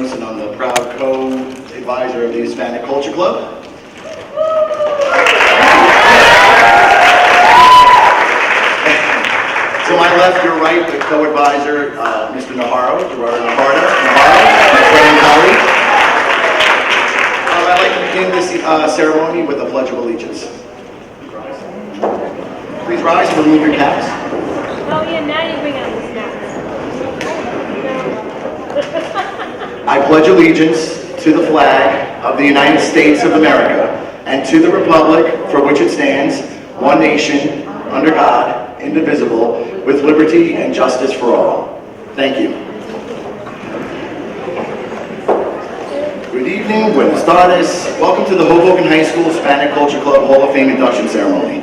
Munoz, and I'm the proud co-advisor of the Hispanic Culture Club. To my left, your right, the co-advisor, Mr. Navarro, Gerardo Navarro, my friend and colleague. I'd like to begin this ceremony with a Pledge of Allegiance. Please rise and remove your caps. Oh yeah, now you bring out the snacks. I pledge allegiance to the flag of the United States of America and to the republic for which it stands, one nation, under God, indivisible, with liberty and justice for all. Thank you. Good evening, buenas tardes. Welcome to the Hoboken High School Hispanic Culture Club Hall of Fame induction ceremony.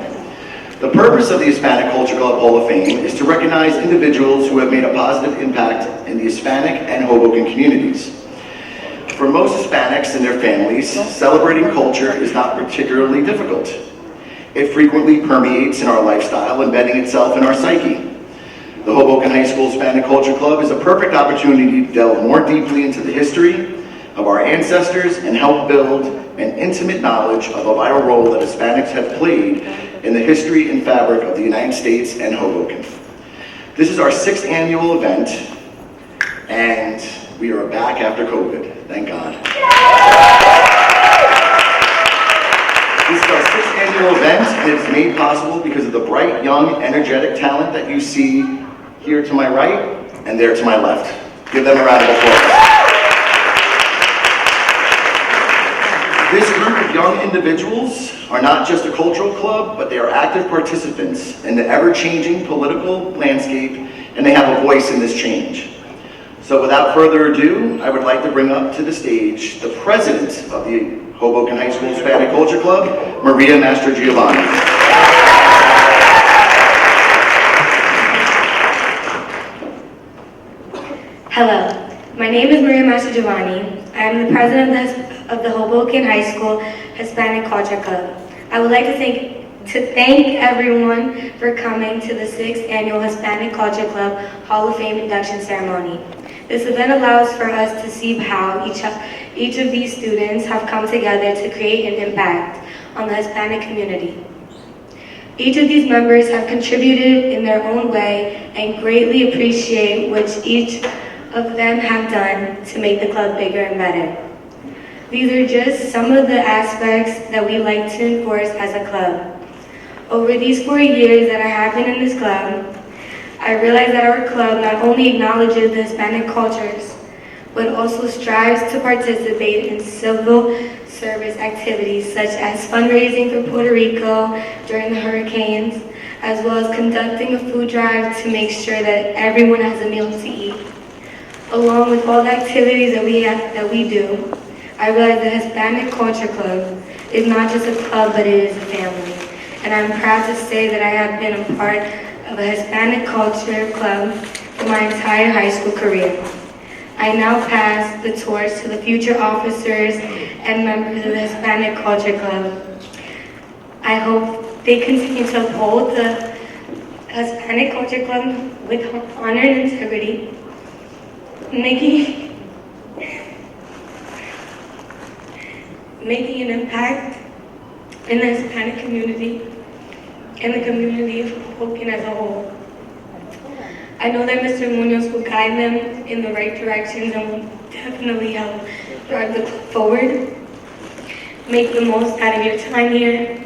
The purpose of the Hispanic Culture Club Hall of Fame is to recognize individuals who have made a positive impact in the Hispanic and Hoboken communities. For most Hispanics and their families, celebrating culture is not particularly difficult. It frequently permeates in our lifestyle, embedding itself in our psyche. The Hoboken High School Hispanic Culture Club is a perfect opportunity to delve more deeply into the history of our ancestors and help build an intimate knowledge of the vital role that Hispanics have played in the history and fabric of the United States and Hoboken. This is our 6th annual event, and we are back after COVID, thank God. This is our 6th annual event, and it's made possible because of the bright, young, energetic talent that you see here to my right and there to my left. Give them a round of applause. This group of young individuals are not just a cultural club, but they are active participants in the ever-changing political landscape, and they have a voice in this change. So without further ado, I would like to bring up to the stage the president of the Hoboken High School Hispanic Culture Club, Maria Mastrogiovanni. Hello, my name is Maria Mastrogiovanni. I am the president of the Hoboken High School Hispanic Culture Club. I would like to thank everyone for coming to the 6th annual Hispanic Culture Club Hall of Fame induction ceremony. This event allows for us to see how each of these students have come together to create an impact on the Hispanic community. Each of these members have contributed in their own way and greatly appreciate what each of them have done to make the club bigger and better. These are just some of the aspects that we like to enforce as a club. Over these 4 years that I have been in this club, I realized that our club not only acknowledges the Hispanic cultures, but also strives to participate in civil service activities such as fundraising for Puerto Rico during the hurricanes, as well as conducting a food drive to make sure that everyone has a meal to eat. Along with all the activities that we do, I realized the Hispanic Culture Club is not just a club, but it is a family. And I'm proud to say that I have been a part of a Hispanic Culture Club for my entire high school career. I now pass the torch to the future officers and members of the Hispanic Culture Club. I hope they continue to uphold the Hispanic Culture Club with honor and integrity, making an impact in the Hispanic community and the community of Hoboken as a whole. I know that Mr. Munoz will guide them in the right directions and will definitely help drive the club forward. Make the most out of your time here,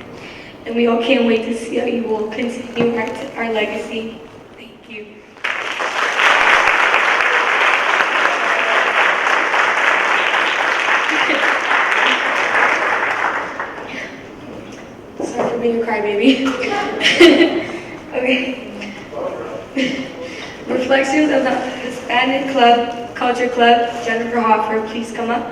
and we all can't wait to see how you will continue our legacy. Thank you. Sorry for being a crybaby. Okay. Reflections of the Hispanic Culture Club. Jennifer Hoffer, please come up.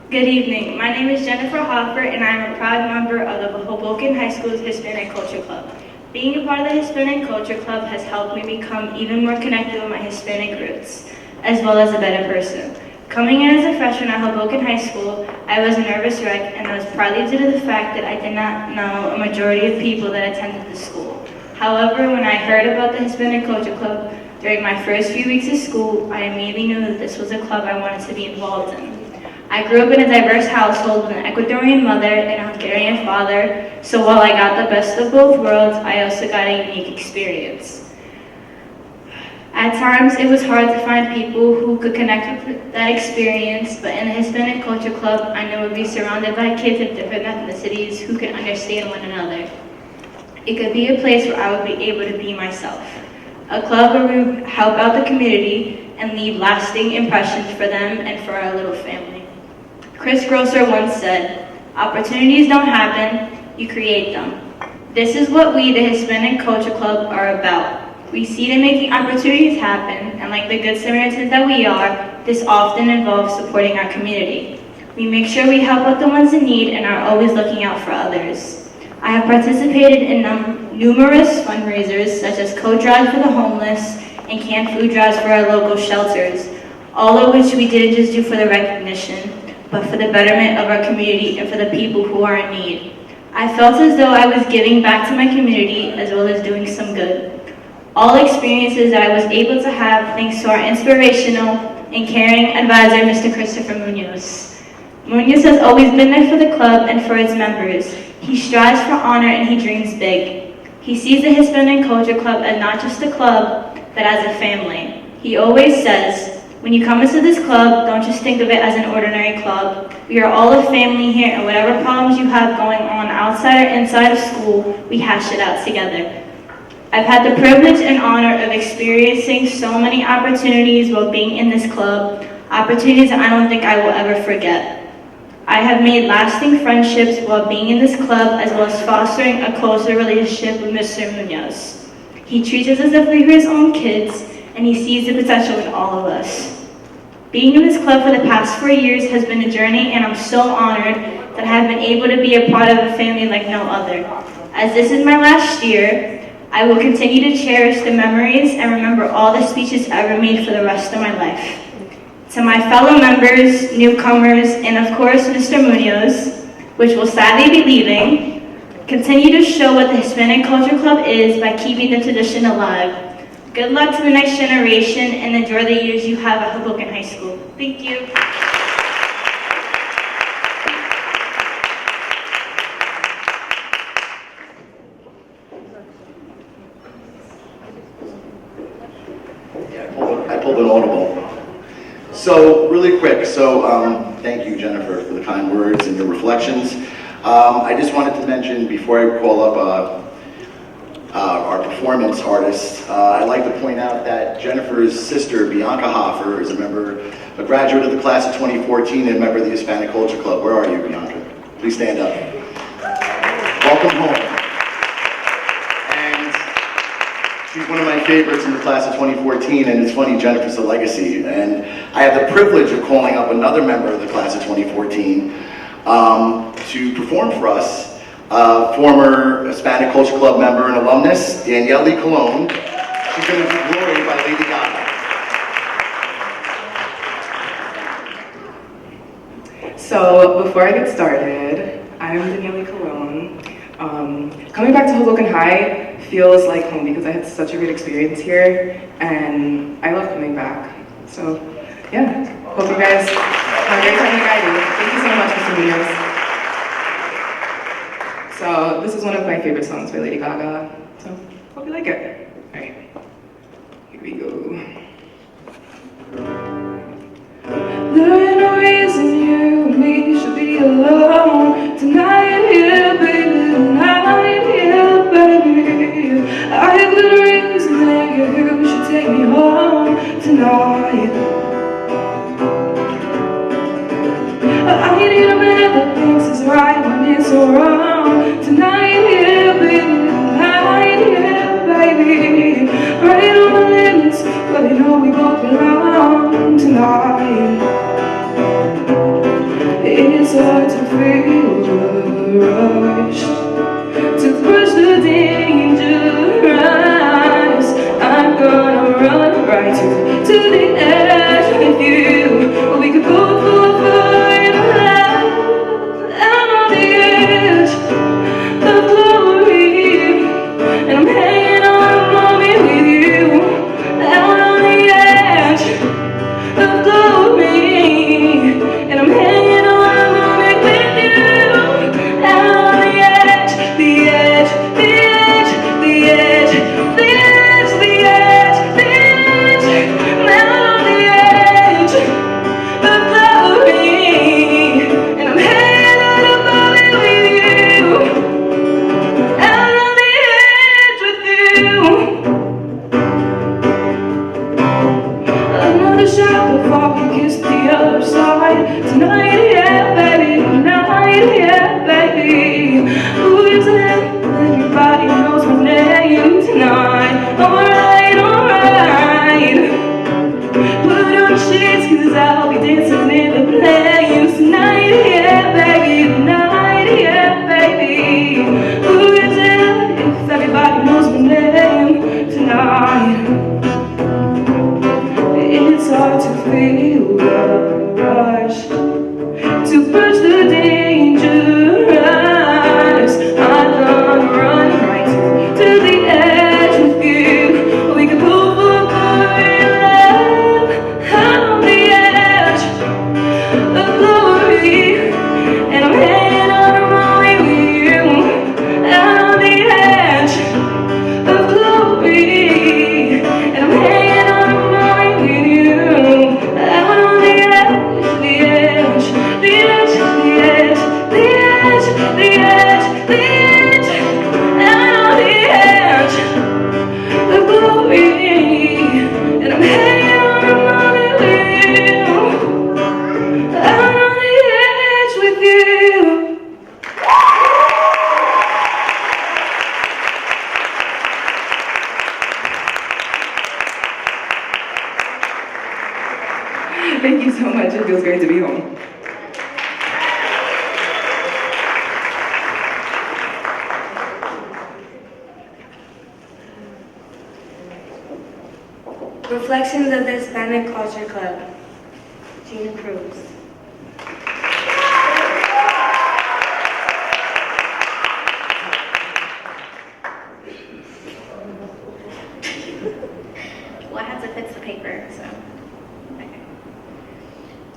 Good evening. My name is Jennifer Hoffer, and I am a proud member of the Hoboken High School's Hispanic Culture Club. Being a part of the Hispanic Culture Club has helped me become even more connected with my Hispanic roots, as well as a better person. Coming in as a freshman at Hoboken High School, I was a nervous wreck, and that was partly due to the fact that I did not know a majority of people that attended the school. However, when I heard about the Hispanic Culture Club during my first few weeks of school, I immediately knew that this was a club I wanted to be involved in. I grew up in a diverse household with an Ecuadorian mother and a Hungarian father, so while I got the best of both worlds, I also got a unique experience. At times, it was hard to find people who could connect with that experience, but in the Hispanic Culture Club, I knew I would be surrounded by kids of different ethnicities who could understand one another. It could be a place where I would be able to be myself. A club where we would help out the community and leave lasting impressions for them and for our little family. Chris Grosser once said, "Opportunities don't happen, you create them." This is what we, the Hispanic Culture Club, are about. We see them making opportunities happen, and like the good Samaritans that we are, this often involves supporting our community. We make sure we help out the ones in need and are always looking out for others. I have participated in numerous fundraisers, such as coat drives for the homeless and canned food drives for our local shelters, all of which we didn't just do for the recognition, but for the betterment of our community and for the people who are in need. I felt as though I was giving back to my community as well as doing some good. All experiences that I was able to have thanks to our inspirational and caring advisor, Mr. Christopher Munoz. Munoz has always been there for the club and for its members. He strives for honor and he dreams big. He sees the Hispanic Culture Club as not just a club, but as a family. He always says, when you come into this club, don't just think of it as an ordinary club. We are all a family here, and whatever problems you have going on outside or inside of school, we hash it out together. I've had the privilege and honor of experiencing so many opportunities while being in this club, opportunities that I don't think I will ever forget. I have made lasting friendships while being in this club, as well as fostering a closer relationship with Mr. Munoz. He treats us as if we were his own kids, and he sees the potential in all of us. Being in this club for the past 4 years has been a journey, and I'm so honored that I have been able to be a part of a family like no other. As this is my last year, I will continue to cherish the memories and remember all the speeches ever made for the rest of my life. To my fellow members, newcomers, and of course Mr. Munoz, which will sadly be leaving, continue to show what the Hispanic Culture Club is by keeping the tradition alive. Good luck to the next generation and enjoy the years you have at Hoboken High School. Thank you. I pulled an audible. So really quick, thank you, Jennifer, for the kind words and your reflections. I just wanted to mention before I call up our performance artists, I'd like to point out that Jennifer's sister, Bianca Hoffer, is a graduate of the class of 2014 and a member of the Hispanic Culture Club. Where are you, Bianca? Please stand up. Welcome home. And she's one of my favorites in the class of 2014, and it's funny, Jennifer's a legacy. And I have the privilege of calling up another member of the class of 2014 to perform for us. Former Hispanic Culture Club member and alumnus, Danielle Colon. She's going to do Glory by Lady Gaga. So, before I get started, I'm Danielle Colon. Coming back to Hoboken High feels like home because I had such a great experience here, and I love coming back. So, yeah, hope you guys have a great time like I do. Thank you so much, Mr. Munoz. So this is one of my favorite songs by Lady Gaga, so hope you like it. All right, here we go. There ain't no reason you and me should be alone tonight, here, baby, tonight, here, baby. I have good reason that you should take me home tonight. I need a man that thinks it's right when it's so wrong. Tonight, yeah, baby, tonight, yeah, baby. Right on the limits, but you know we both belong tonight. It's hard to feel the rush, to push the dangerous. I'm gonna run right to the edge with you. We could feels great to be home. Reflections of the Hispanic Culture Club. Gina Cruz. Well, I have to fix the paper, so. Okay.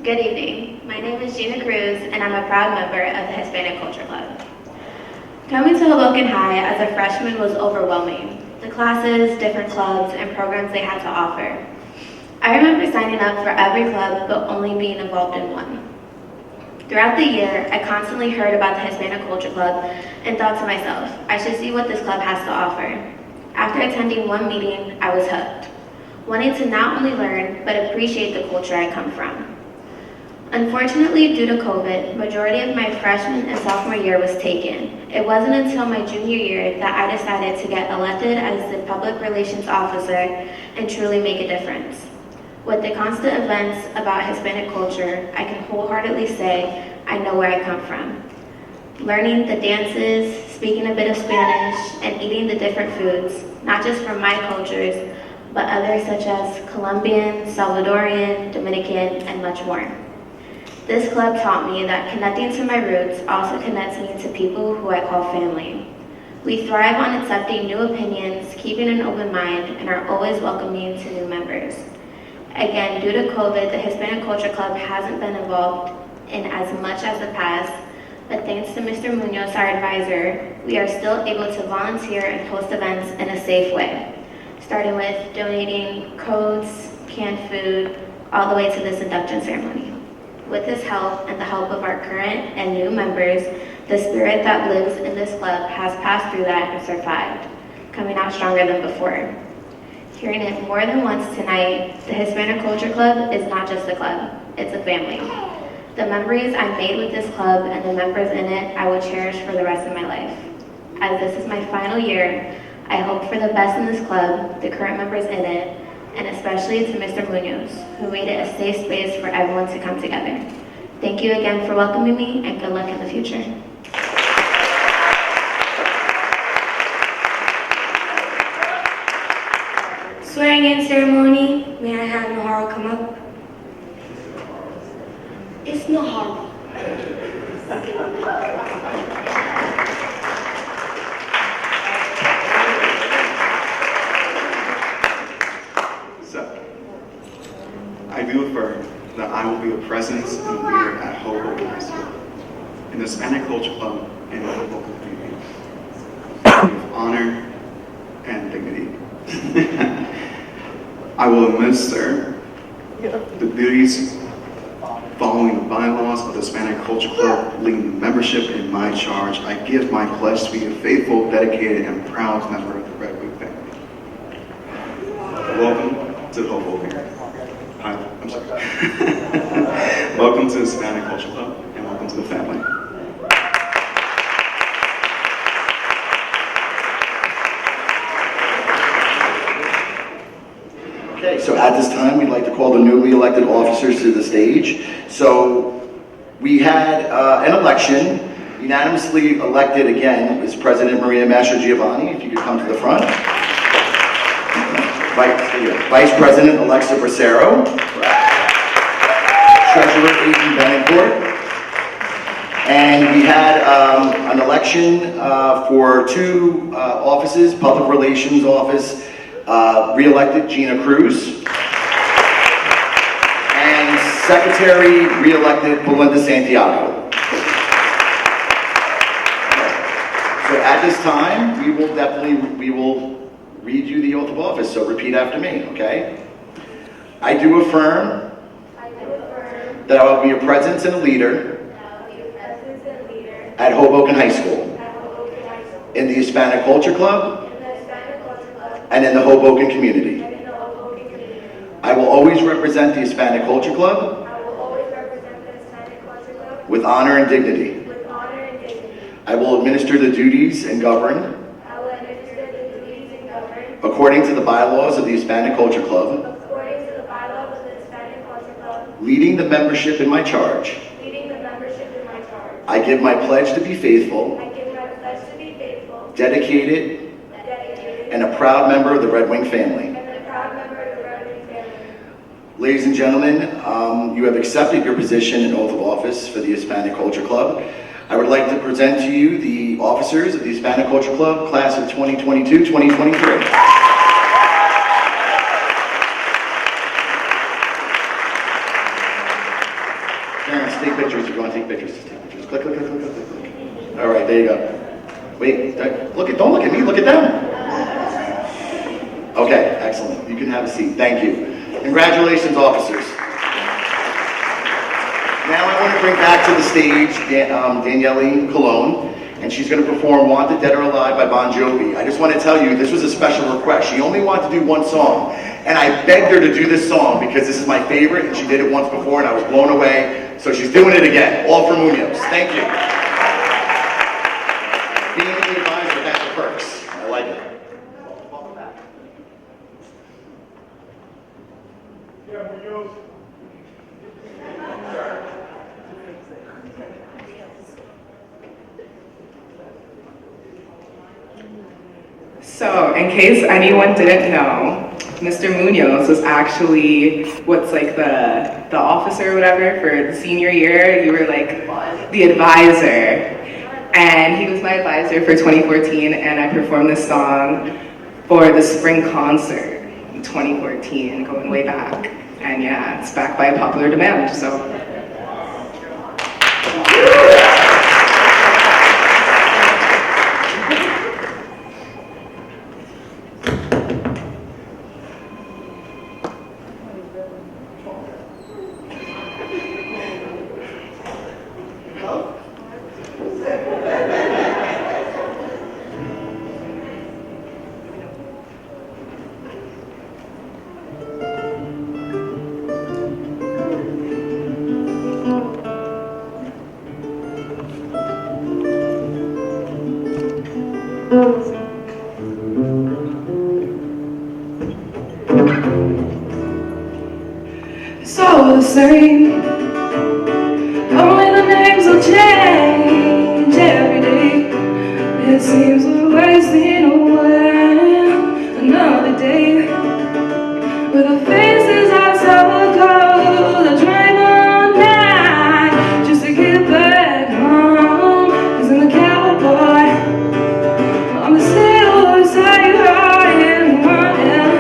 Good evening. My name is Gina Cruz, and I'm a proud member of the Hispanic Culture Club. Coming to Hoboken High as a freshman was overwhelming. The classes, different clubs, and programs they had to offer. I remember signing up for every club, but only being involved in one. Throughout the year, I constantly heard about the Hispanic Culture Club and thought to myself, I should see what this club has to offer. After attending one meeting, I was hooked, wanting to not only learn, but appreciate the culture I come from. Unfortunately, due to COVID, majority of my freshman and sophomore year was taken. It wasn't until my junior year that I decided to get elected as the public relations officer and truly make a difference. With the constant events about Hispanic culture, I can wholeheartedly say I know where I come from. Learning the dances, speaking a bit of Spanish, and eating the different foods, not just from my cultures, but others such as Colombian, Salvadorian, Dominican, and much more. This club taught me that connecting to my roots also connects me to people who I call family. We thrive on accepting new opinions, keeping an open mind, and are always welcoming to new members. Again, due to COVID, the Hispanic Culture Club hasn't been involved in as much as the past, but thanks to Mr. Munoz, our advisor, we are still able to volunteer and host events in a safe way, starting with donating coats, canned food, all the way to this induction ceremony. With this help and the help of our current and new members, the spirit that lives in this club has passed through that and survived, coming out stronger than before. Hearing it more than once tonight, the Hispanic Culture Club is not just a club, it's a family. The memories I made with this club and the members in it, I will cherish for the rest of my life. As this is my final year, I hope for the best in this club, the current members in it, and especially to Mr. Munoz, who made it a safe space for everyone to come together. Thank you again for welcoming me, and good luck in the future. Swearing in ceremony. May I have Nahara come up? It's Nahara. I do affirm that I will be a presence and a leader at Hoboken High School, in the Hispanic Culture Club, and in the local community, with honor and dignity. I will administer the duties following the bylaws of the Hispanic Culture Club, leading membership in my charge. I give my pledge to be a faithful, dedicated, and proud member of the Red Wing family. Welcome to Hoboken. Hi, I'm sorry. Welcome to the Hispanic Culture Club, and welcome to the family. Okay, so at this time, we'd like to call the newly elected officers to the stage. So we had an election, unanimously elected again is President Maria Mastrogiovanni. If you could come to the front. Vice President Alexa Bracero. Treasurer Aidan Benincourt. And we had an election for two offices, Public Relations Office, re-elected Gina Cruz. And Secretary, re-elected Belinda Santiago. So at this time, we will read you the oath of office, so repeat after me, okay? I do affirm that I will be a presence and a leader at Hoboken High School, in the Hispanic Culture Club, and in the Hoboken community. I will always represent the Hispanic Culture Club with honor and dignity. I will administer the duties and govern according to the bylaws of the Hispanic Culture Club leading the membership in my charge. I give my pledge to be faithful, dedicated, and a proud member of the Red Wing family. Ladies and gentlemen, you have accepted your position and oath of office for the Hispanic Culture Club. I would like to present to you the officers of the Hispanic Culture Club, class of 2022-2023. Parents, take pictures. If you want to take pictures, just take pictures. Click, click, click, click, click, click. All right, there you go. Wait, don't look at me, look at them. Okay, excellent. You can have a seat. Thank you. Congratulations, officers. Now I want to bring back to the stage Danielle Colon, and she's going to perform Wanted Dead or Alive by Bon Jovi. I just want to tell you, this was a special request. She only wanted to do one song, and I begged her to do this song because this is my favorite, and she did it once before, and I was blown away. So she's doing it again, all for Munoz. Thank you. Being the advisor has the perks. I like it. So, in case anyone didn't know, Mr. Munoz was actually what's like the officer or whatever for the senior year. You were like the advisor. And he was my advisor for 2014, and I performed this song for the spring concert in 2014, going way back. And yeah, it's backed by a popular demand, so. It's all the same, only the names will change every day. It seems we're wasting away another day with the faces I saw cold. I drive all night just to get back home, 'cause I'm a cowboy. I'm the sailor, sailor, I am running.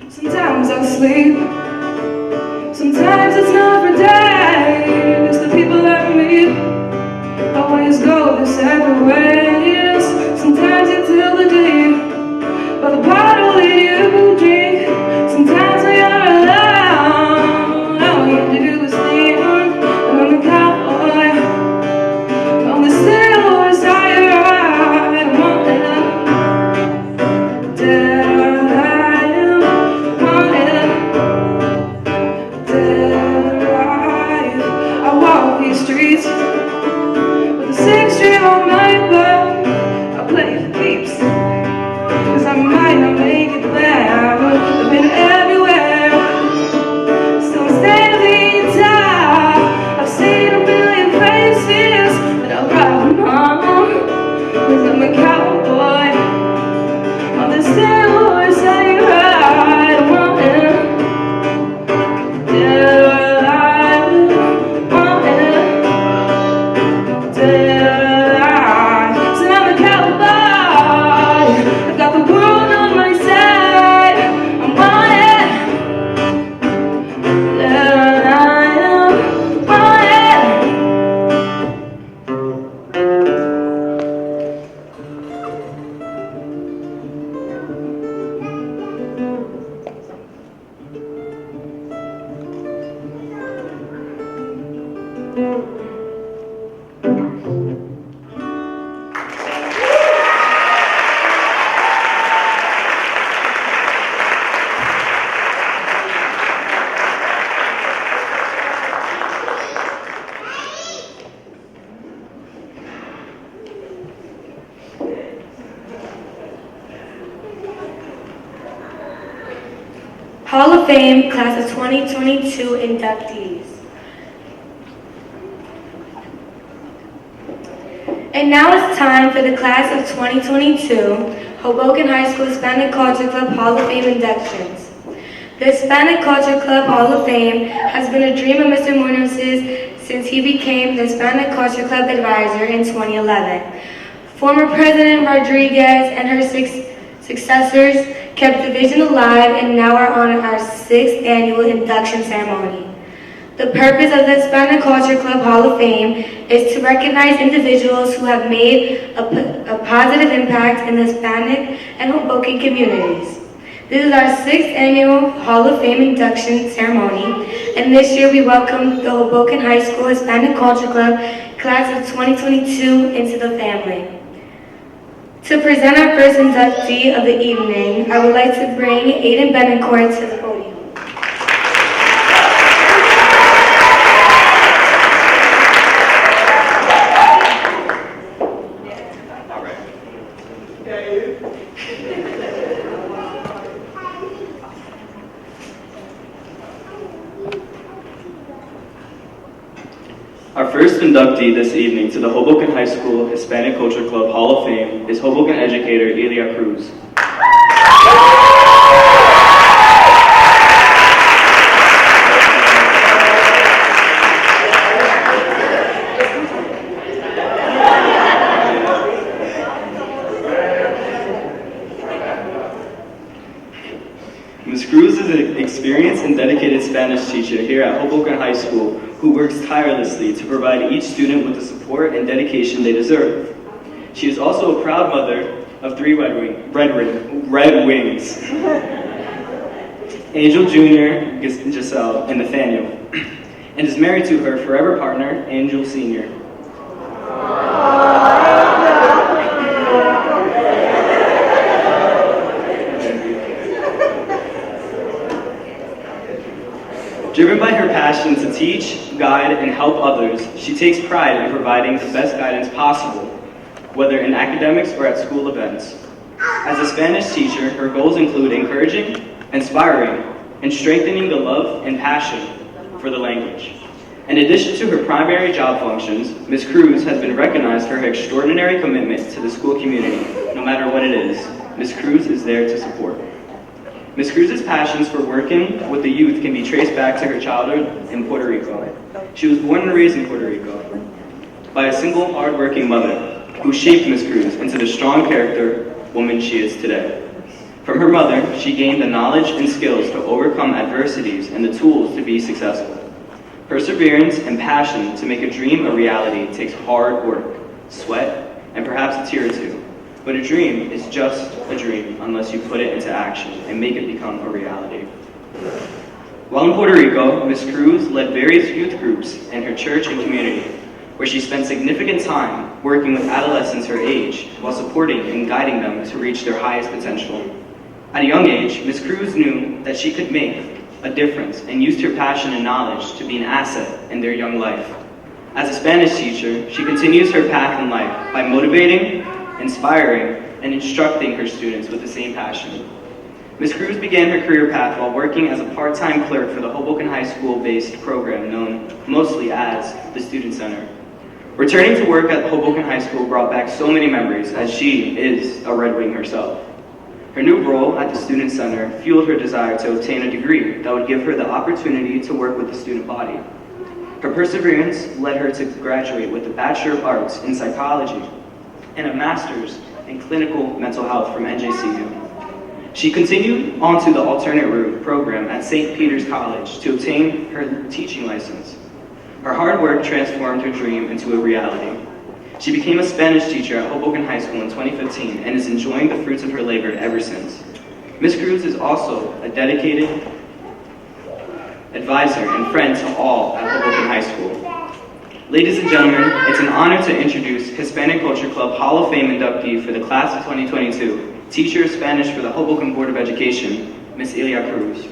Sometimes I sleep, sometimes it's not for days. The people I meet always go their separate ways. Sometimes you tell the day by the bottle that you drink. Sometimes when you're alone, all you do is think. And I'm the cowboy, I'm the sailor, sire, I'm on dead. Streets with a 6-string on my back. I play for keeps, 'cause I might not make it back. I've been everywhere, still I'm standing tall. I've seen a million faces, but I'll ride them home, 'cause I'm a cowboy. I'm the sailor, say right, I'm running. Fame Class of 2022 inductees. And now it's time for the Class of 2022 Hoboken High School Hispanic Culture Club Hall of Fame inductions. The Hispanic Culture Club Hall of Fame has been a dream of Mr. Muñoz's since he became the Hispanic Culture Club advisor in 2011. Former President Rodriguez and her successors kept the vision alive and now are on our 6th annual induction ceremony. The purpose of the Hispanic Culture Club Hall of Fame is to recognize individuals who have made a positive impact in the Hispanic and Hoboken communities. This is our 6th annual Hall of Fame induction ceremony, and this year we welcome the Hoboken High School Hispanic Culture Club Class of 2022 into the family. To present our first inductee of the evening, I would like to bring Aiden Benincourt to the podium. Our first inductee this evening to the Hoboken High School Hispanic Culture Club Hall of Fame is Hoboken educator Ilia Cruz. Ms. Cruz is an experienced and dedicated Spanish teacher here at Hoboken High School who works tirelessly to provide each student with the support and dedication they deserve. She is also a proud mother of 3 Red Wings, Angel Jr., Giselle, and Nathaniel, and is married to her forever partner, Angel Sr. Driven by her passion to teach, guide, and help others, she takes pride in providing the best guidance possible, whether in academics or at school events. As a Spanish teacher, her goals include encouraging, inspiring, and strengthening the love and passion for the language. In addition to her primary job functions, Ms. Cruz has been recognized for her extraordinary commitment to the school community. No matter what it is, Ms. Cruz is there to support. Ms. Cruz's passions for working with the youth can be traced back to her childhood in Puerto Rico. She was born and raised in Puerto Rico by a single, hard-working mother who shaped Ms. Cruz into the strong character woman she is today. From her mother, she gained the knowledge and skills to overcome adversities and the tools to be successful. Perseverance and passion to make a dream a reality takes hard work, sweat, and perhaps a tear or two. But a dream is just a dream unless you put it into action and make it become a reality. While in Puerto Rico, Ms. Cruz led various youth groups in her church and community, where she spent significant time working with adolescents her age while supporting and guiding them to reach their highest potential. At a young age, Ms. Cruz knew that she could make a difference and used her passion and knowledge to be an asset in their young life. As a Spanish teacher, she continues her path in life by motivating, inspiring, and instructing her students with the same passion. Ms. Cruz began her career path while working as a part-time clerk for the Hoboken High School-based program known mostly as the Student Center. Returning to work at Hoboken High School brought back so many memories as she is a Red Wing herself. Her new role at the Student Center fueled her desire to obtain a degree that would give her the opportunity to work with the student body. Her perseverance led her to graduate with a Bachelor of Arts in Psychology and a Master's in Clinical Mental Health from NJCU. She continued on to the alternate route program at St. Peter's College to obtain her teaching license. Her hard work transformed her dream into a reality. She became a Spanish teacher at Hoboken High School in 2015 and is enjoying the fruits of her labor ever since. Ms. Cruz is also a dedicated advisor and friend to all at Hoboken High School. Ladies and gentlemen, it's an honor to introduce Hispanic Culture Club Hall of Fame inductee for the class of 2022, teacher of Spanish for the Hoboken Board of Education, Ms. Ilia Cruz.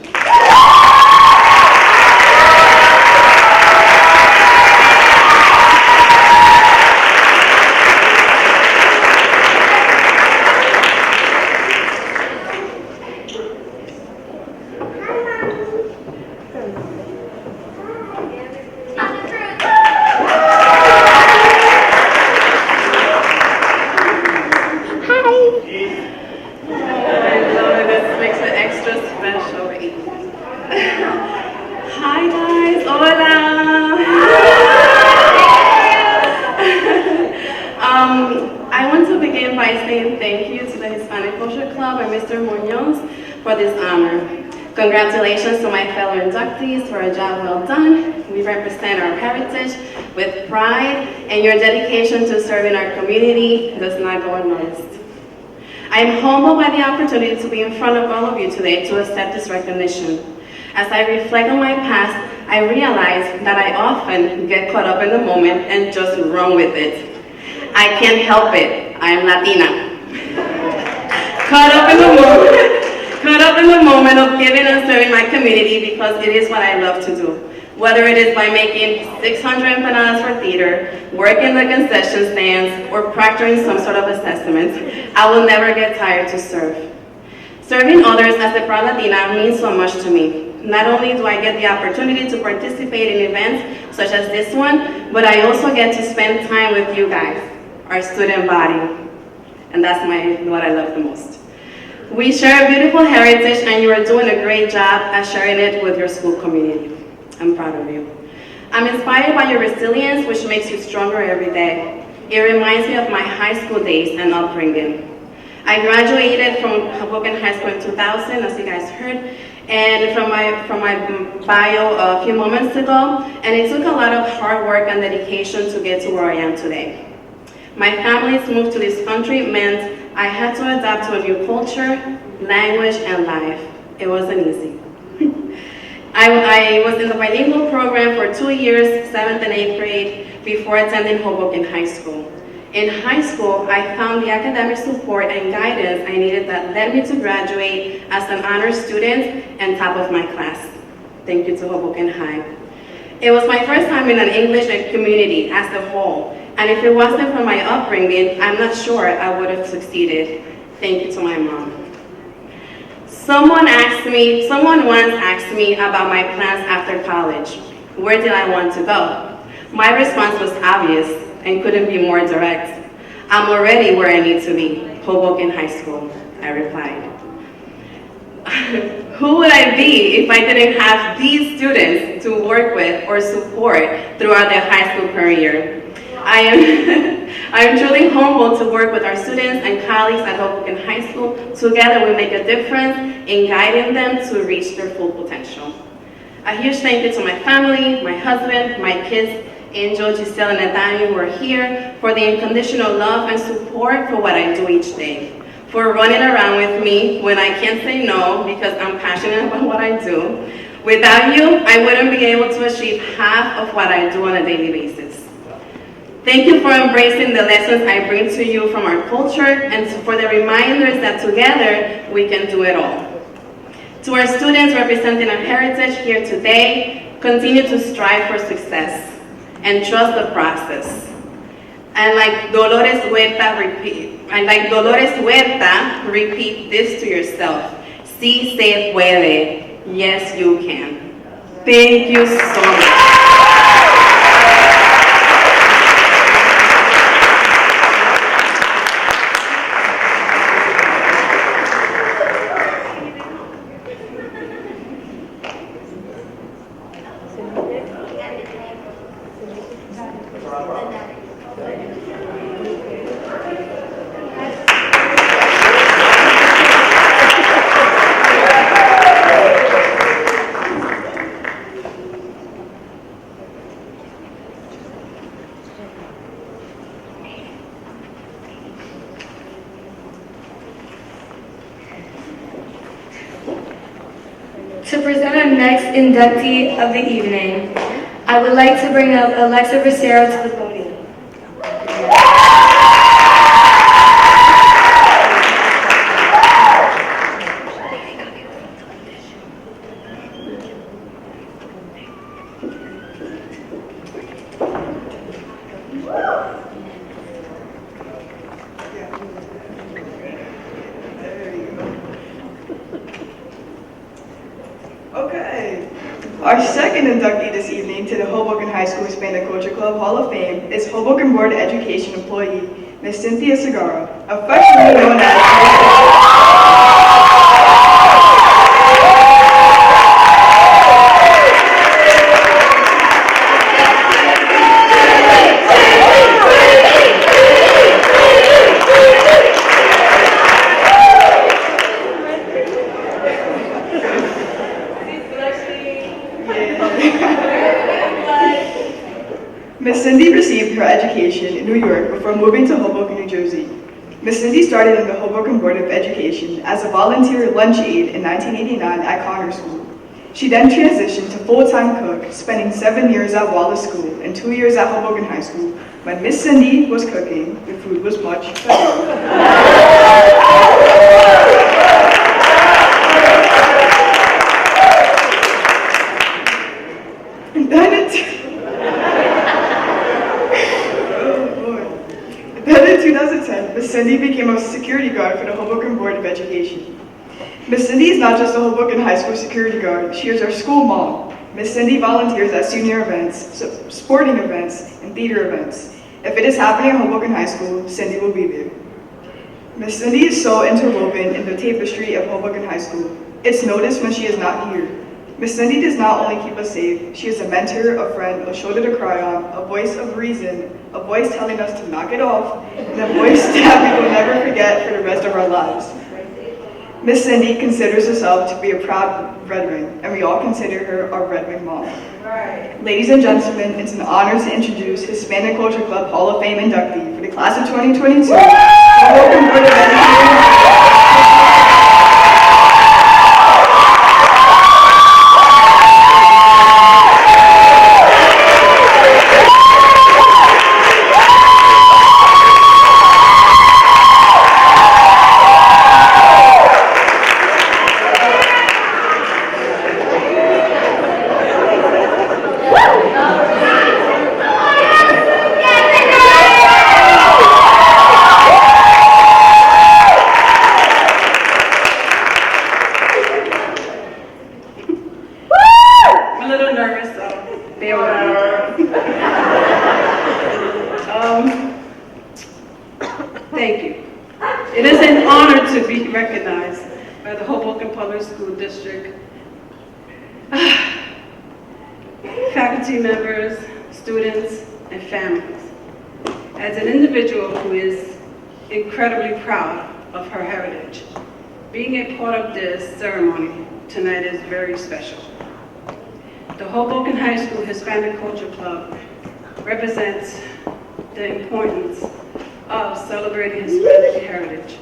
this honor. Congratulations to my fellow inductees for a job well done. We represent our heritage with pride, and your dedication to serving our community does not go unnoticed. I am humbled by the opportunity to be in front of all of you today to accept this recognition. As I reflect on my past, I realize that I often get caught up in the moment and just run with it. I can't help it. I am Latina. Caught up in the moment of giving and serving my community because it is what I love to do. Whether it is by making 600 empanadas for theater, working the concession stands, or proctoring some sort of assessment, I will never get tired to serve. Serving others as a proud Latina means so much to me. Not only do I get the opportunity to participate in events such as this one, but I also get to spend time with you guys, our student body. And that's what I love the most. We share a beautiful heritage, and you are doing a great job at sharing it with your school community. I'm proud of you. I'm inspired by your resilience, which makes you stronger every day. It reminds me of my high school days and upbringing. I graduated from Hoboken High School in 2000, as you guys heard, and from my bio a few moments ago, and it took a lot of hard work and dedication to get to where I am today. My family's move to this country meant I had to adapt to a new culture, language, and life. It wasn't easy. I was in the bilingual program for 2 years, 7th and 8th grade, before attending Hoboken High School. In high school, I found the academic support and guidance I needed that led me to graduate as an honors student and top of my class. Thank you to Hoboken High. It was my first time in an English community as a whole, and if it wasn't for my upbringing, I'm not sure I would have succeeded. Thank you to my mom. Someone once asked me about my plans after college. Where did I want to go? My response was obvious and couldn't be more direct. I'm already where I need to be, Hoboken High School, I replied. Who would I be if I didn't have these students to work with or support throughout their high school career? I am truly humbled to work with our students and colleagues at Hoboken High School. Together we make a difference in guiding them to reach their full potential. A huge thank you to my family, my husband, my kids, Angel, Giselle, and Nathaniel, who are here, for the unconditional love and support for what I do each day, for running around with me when I can't say no because I'm passionate about what I do. Without you, I wouldn't be able to achieve half of what I do on a daily basis. Thank you for embracing the lessons I bring to you from our culture and for the reminders that together we can do it all. To our students representing our heritage here today, continue to strive for success and trust the process. And like Dolores Huerta, repeat this to yourself. Sí se puede. Yes, you can. Thank you so much. To present our next inductee of the evening, I would like to bring up Alexa Bracero to the podium. Okay. Our second inductee this evening to the Hoboken High School Hispanic Culture Club Hall of Fame is Hoboken Board of Education employee, Ms. Cynthia Segarra, affectionately known as Miss Cindy received her education in New York before moving to Hoboken, New Jersey. Miss Cindy started in the Hoboken Board of Education as a volunteer lunch aide in 1989 at Connor School. She then transitioned to full-time cook, spending 7 years at Wallace School and 2 years at Hoboken High School. When Miss Cindy was cooking, the food was much better. Then in 2010, Miss Cindy became a security guard for the Hoboken Board of Education. Miss Cindy is not just a Hoboken High School security guard, she is our school mom. Miss Cindy volunteers at senior events, sporting events, and theater events. If it is happening at Hoboken High School, Cindy will be there. Miss Cindy is so interwoven in the tapestry of Hoboken High School. It's noticed when she is not here. Miss Cindy does not only keep us safe, she is a mentor, a friend, a shoulder to cry on, a voice of reason, a voice telling us to knock it off, and a voice that we will never forget for the rest of our lives. Miss Cindy considers herself to be a proud Red Wing, and we all consider her our Red Wing mom. Right. Ladies and gentlemen, it's an honor to introduce Hispanic Culture Club Hall of Fame inductee for the class of 2022, Hoboken Board of Education. Thank you. It is an honor to be recognized by the Hoboken Public School District, faculty members, students, and families. As an individual who is incredibly proud of her heritage, being a part of this ceremony tonight is very special. The Hoboken High School Hispanic Culture Club represents the importance of celebrating Hispanic heritage,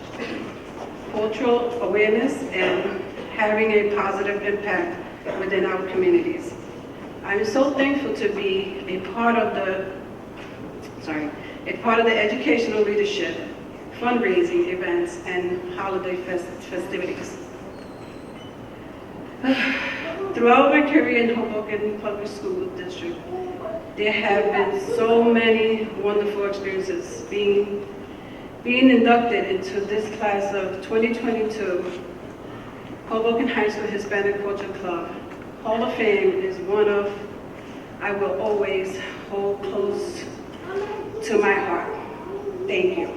cultural awareness, and having a positive impact within our communities. I'm so thankful to be a part of the educational leadership, fundraising events, and holiday festivities. Throughout my career in Hoboken Public School District, there have been so many wonderful experiences. Being inducted into this class of 2022 Hoboken High School Hispanic Culture Club Hall of Fame is one of I will always hold close to my heart. Thank you.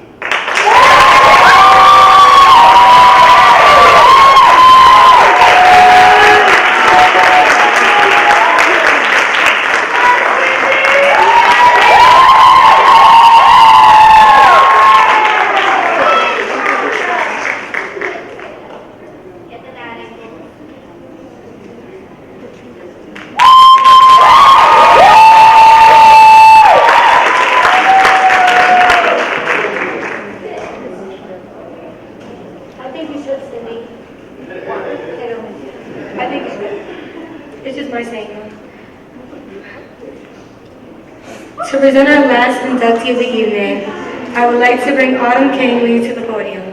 To present our last inductee of the evening, I would like to bring Autumn Kangley to the podium.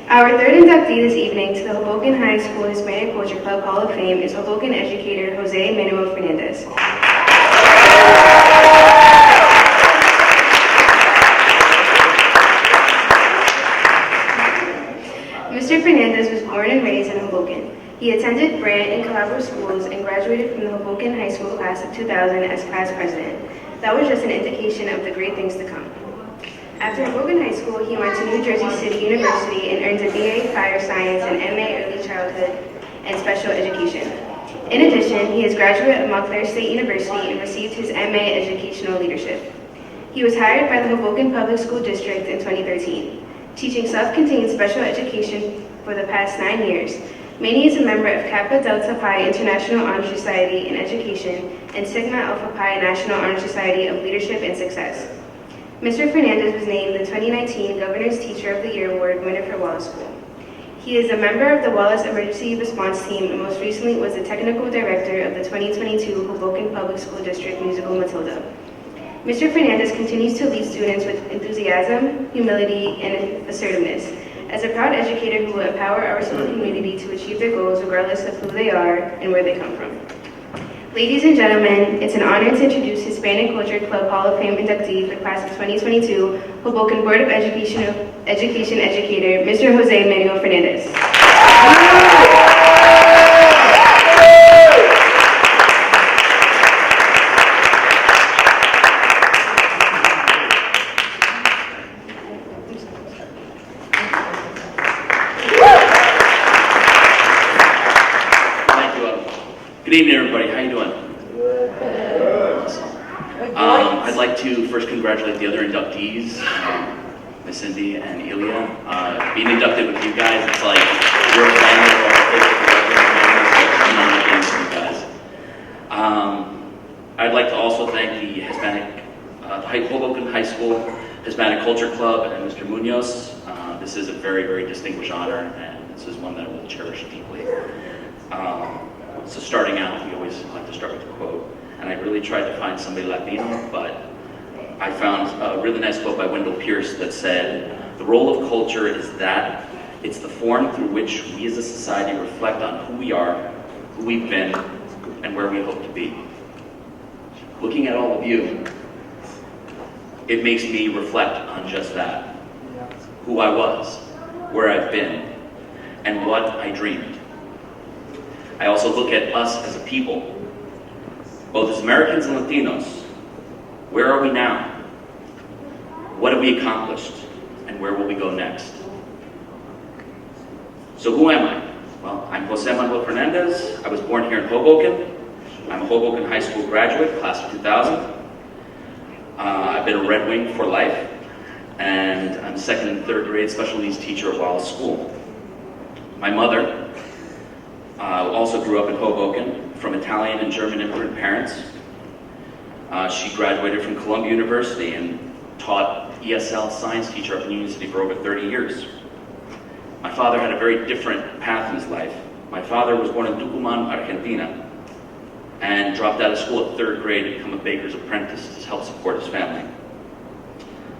Our third inductee this evening to the Hoboken High School Hispanic Culture Club Hall of Fame is Hoboken educator Manuel Fernandez. Mr. Fernandez was born and raised in Hoboken. He attended Brant and Calabro schools and graduated from the Hoboken High School class of 2000 as class president. That was just an indication of the great things to come. After Hoboken High School, he went to New Jersey City University and earned a BA Fire Science and MA Early Childhood and Special Education. In addition, he is a graduate of Montclair State University and received his MA Educational Leadership. He was hired by the Hoboken Public School District in 2013, teaching self-contained special education for the past 9 years. Manny is a member of Kappa Delta Pi International Honor Society in Education and Sigma Alpha Pi National Honor Society of Leadership and Success. Mr. Fernandez was named the 2019 Governor's Teacher of the Year Award winner for Wallace School. He is a member of the Wallace Emergency Response Team and most recently was the Technical Director of the 2022 Hoboken Public School District musical Matilda. Mr. Fernandez continues to lead students with enthusiasm, humility, and assertiveness. As a proud educator who will empower our school community to achieve their goals regardless of who they are and where they come from. Ladies and gentlemen, it's an honor to introduce Hispanic Culture Club Hall of Fame inductee for class of 2022, Hoboken Board of Education educator, Mr. Jose Manuel Fernandez. Good evening, everybody. How you doing? I'd like to first congratulate the other inductees, Miss Cynthia and Ilia. Being inducted with you guys, it's like you're a family. You guys. I'd like to also thank the Hispanic, Hoboken High School Hispanic Culture Club and Mr. Munoz. This is a very, very distinguished honor, and this is one that I will cherish deeply. So starting out, we always like to start with a quote, and I really tried to find somebody Latino, but I found a really nice quote by Wendell Pierce that said, "The role of culture is that it's the form through which we as a society reflect on who we are, who we've been, and where we hope to be." Looking at all of you, it makes me reflect on just that, who I was, where I've been, and what I dreamed. I also look at us as a people, both as Americans and Latinos. Where are we now? What have we accomplished? And where will we go next? So who am I? Well, I'm Jose Manuel Fernandez. I was born here in Hoboken. I'm a Hoboken High School graduate, class of 2000. I've been a Red Wing for life, and I'm second and third grade special needs teacher at Wallace School. My mother also grew up in Hoboken from Italian and German immigrant parents. She graduated from Columbia University and taught ESL science teacher up in Union City for over 30 years. My father had a very different path in his life. My father was born in Tucumán, Argentina, and dropped out of school at third grade to become a baker's apprentice to help support his family.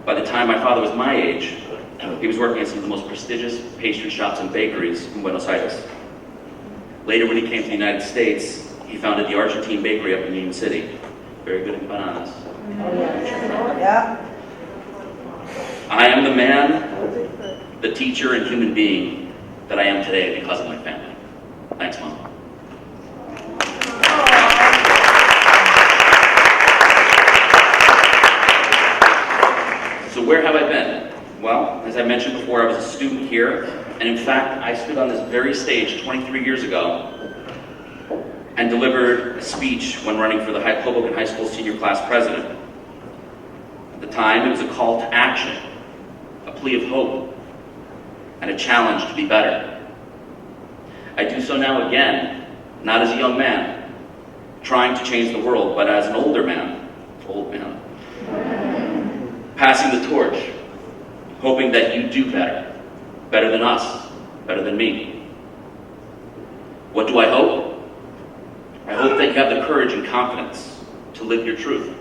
By the time my father was my age, he was working at some of the most prestigious pastry shops and bakeries in Buenos Aires. Later, when he came to the United States, he founded the Argentine bakery up in Union City. Very good at bananas. Yeah. I am the man, the teacher, and human being that I am today because of my family. Thanks, Mom. So where have I been? Well, as I mentioned before, I was a student here, and in fact, I stood on this very stage 23 years ago and delivered a speech when running for the Hoboken High School senior class president. At the time, it was a call to action, a plea of hope, and a challenge to be better. I do so now again, not as a young man, trying to change the world, but as an older man, passing the torch, hoping that you do better, better than us, better than me. What do I hope? I hope that you have the courage and confidence to live your truth.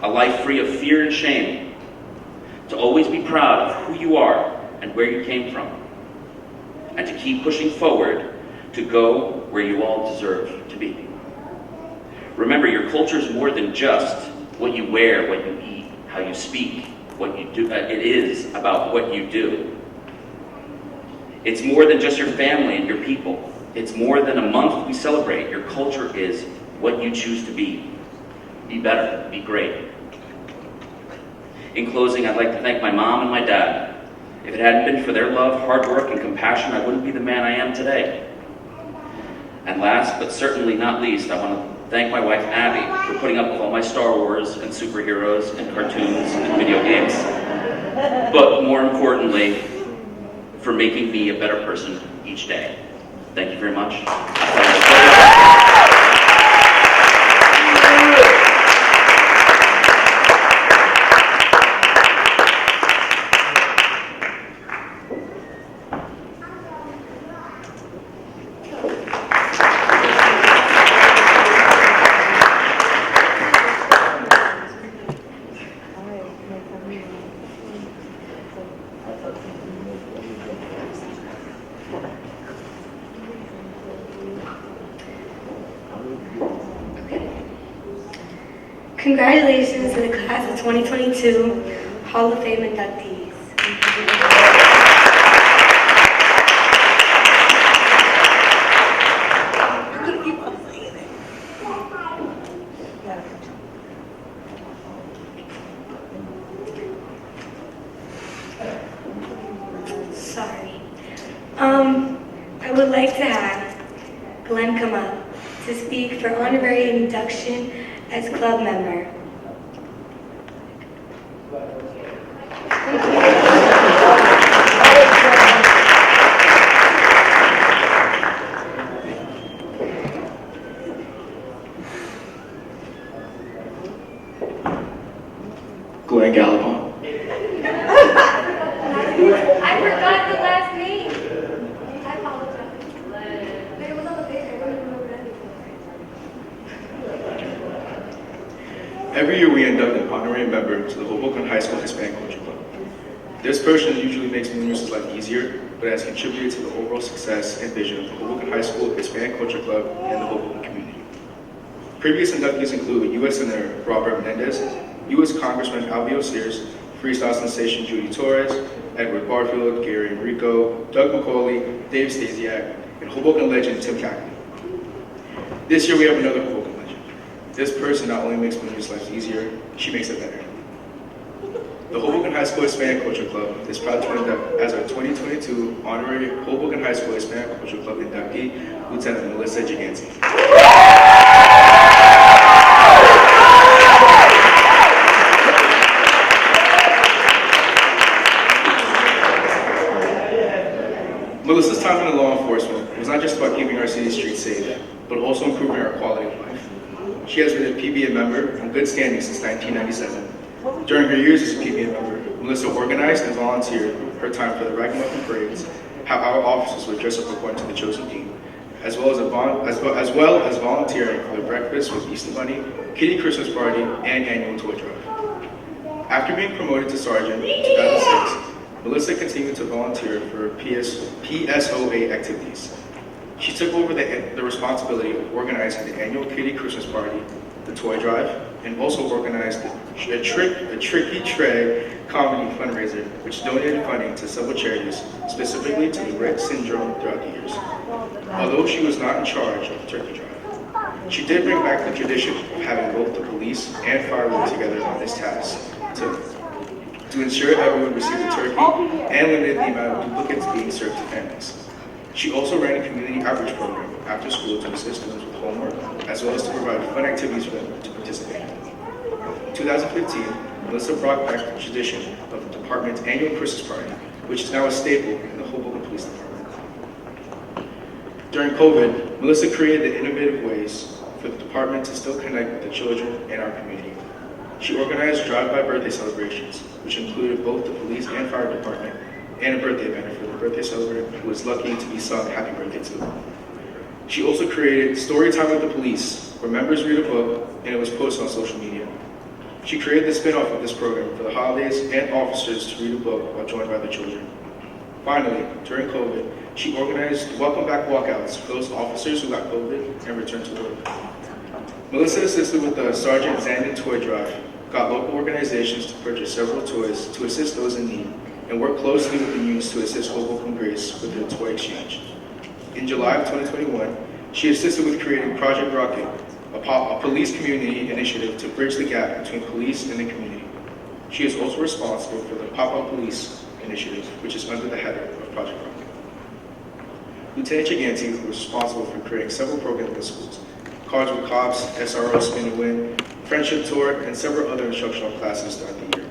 A life free of fear and shame, to always be proud of who you are and where you came from, and to keep pushing forward to go where you all deserve to be. Remember, your culture is more than just what you wear, what you eat, how you speak, what you do. It is about what you do. It's more than just your family and your people. It's more than a month we celebrate. Your culture is what you choose to be. Be better, be great. In closing, I'd like to thank my mom and my dad. If it hadn't been for their love, hard work, and compassion, I wouldn't be the man I am today. And last, but certainly not least, I want to thank my wife, Abby, for putting up with all my Star Wars and superheroes and cartoons and video games. But more importantly, for making me a better person each day. Thank you very much. Congratulations to the class of 2022 Hall of Fame inductees. Sorry. I would like to have Glenn come up to speak for honorary induction as club member. Glenn Gallivan. I forgot the last name. I apologize. But it was on the page. I don't remember anything. Every year we induct an honorary member to the Hoboken High School Hispanic Culture Club. This person usually makes Manuel's life easier, but has contributed to the overall success and vision of the Hoboken High School Hispanic Culture Club and the Hoboken community. Previous inductees include U.S. Senator Robert Fernandez, U.S. Congressman Alvio Sears, freestyle sensation Judy Torres, Edward Barfield, Gary Enrico, Doug McCauley, Dave Stasiak, and Hoboken legend Tim Cackney. This year we have another Hoboken legend. This person not only makes Manuel's life easier, she makes it better. The Hoboken High School Hispanic Culture Club is proud to induct as our 2022 honorary Hoboken High School Hispanic Culture Club inductee, Lieutenant Melissa Gigante. Melissa's time in law enforcement was not just about keeping our city streets safe, but also improving our quality of life. She has been a PBA member in good standing since 1997. During her years as a PBA member, Melissa organized and volunteered her time for the Ragamuffin parades, how our officers would dress up according to the chosen theme, as well as volunteering for the breakfast with Easter Bunny, Kitty Christmas party, and annual toy drive. After being promoted to sergeant in 2006, Melissa continued to volunteer for PSOA activities. She took over the responsibility of organizing the annual Kitty Christmas party, the toy drive, and also organized a Tricky Tray comedy fundraiser, which donated funding to several charities, specifically to the Rett syndrome throughout the years. Although she was not in charge of the turkey drive, she did bring back the tradition of having both the police and fire work together on this task to ensure everyone received a turkey and limited the amount of duplicates being served to families. She also ran a community outreach program after school to assist students with homework, as well as to provide fun activities for them to participate in. In 2015, Melissa brought back the tradition of the department's annual Christmas party, which is now a staple in the Hoboken Police Department. During COVID, Melissa created innovative ways for the department to still connect with the children in our community. She organized drive-by birthday celebrations, which included both the police and fire department, and a birthday banner for the birthday celebrant who was lucky to be sung happy birthday to. She also created Story Time with the Police, where members read a book and it was posted on social media. She created the spin-off of this program for the holidays and officers to read a book while joined by the children. Finally, during COVID, she organized welcome back walkouts for those officers who got COVID and returned to work. Melissa assisted with the Sergeant Zandon Toy Drive, got local organizations to purchase several toys to assist those in need, and worked closely with the youths to assist Hoboken Grace with their toy exchange. In July of 2021, she assisted with creating Project Rocket, a police community initiative to bridge the gap between police and the community. She is also responsible for the Pop-Up Police Initiative, which is under the header of Project Rock. Lieutenant Gigante was responsible for creating several programs in the schools: Cards with Cops, SRO Spin to Win, Friendship Tour, and several other instructional classes throughout the year.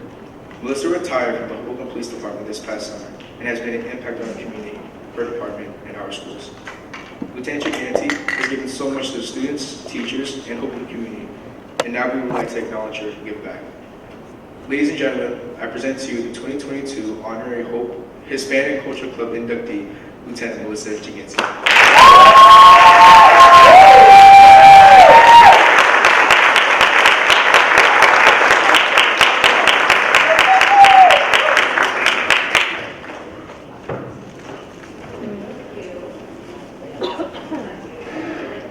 Melissa retired from the Hoboken Police Department this past summer and has made an impact on the community, her department, and our schools. Lieutenant Gigante has given so much to the students, teachers, and Hoboken community, and now we would like to acknowledge her and give back. Ladies and gentlemen, I present to you the 2022 Honorary Hope Hispanic Culture Club inductee, Lieutenant Melissa Gigante.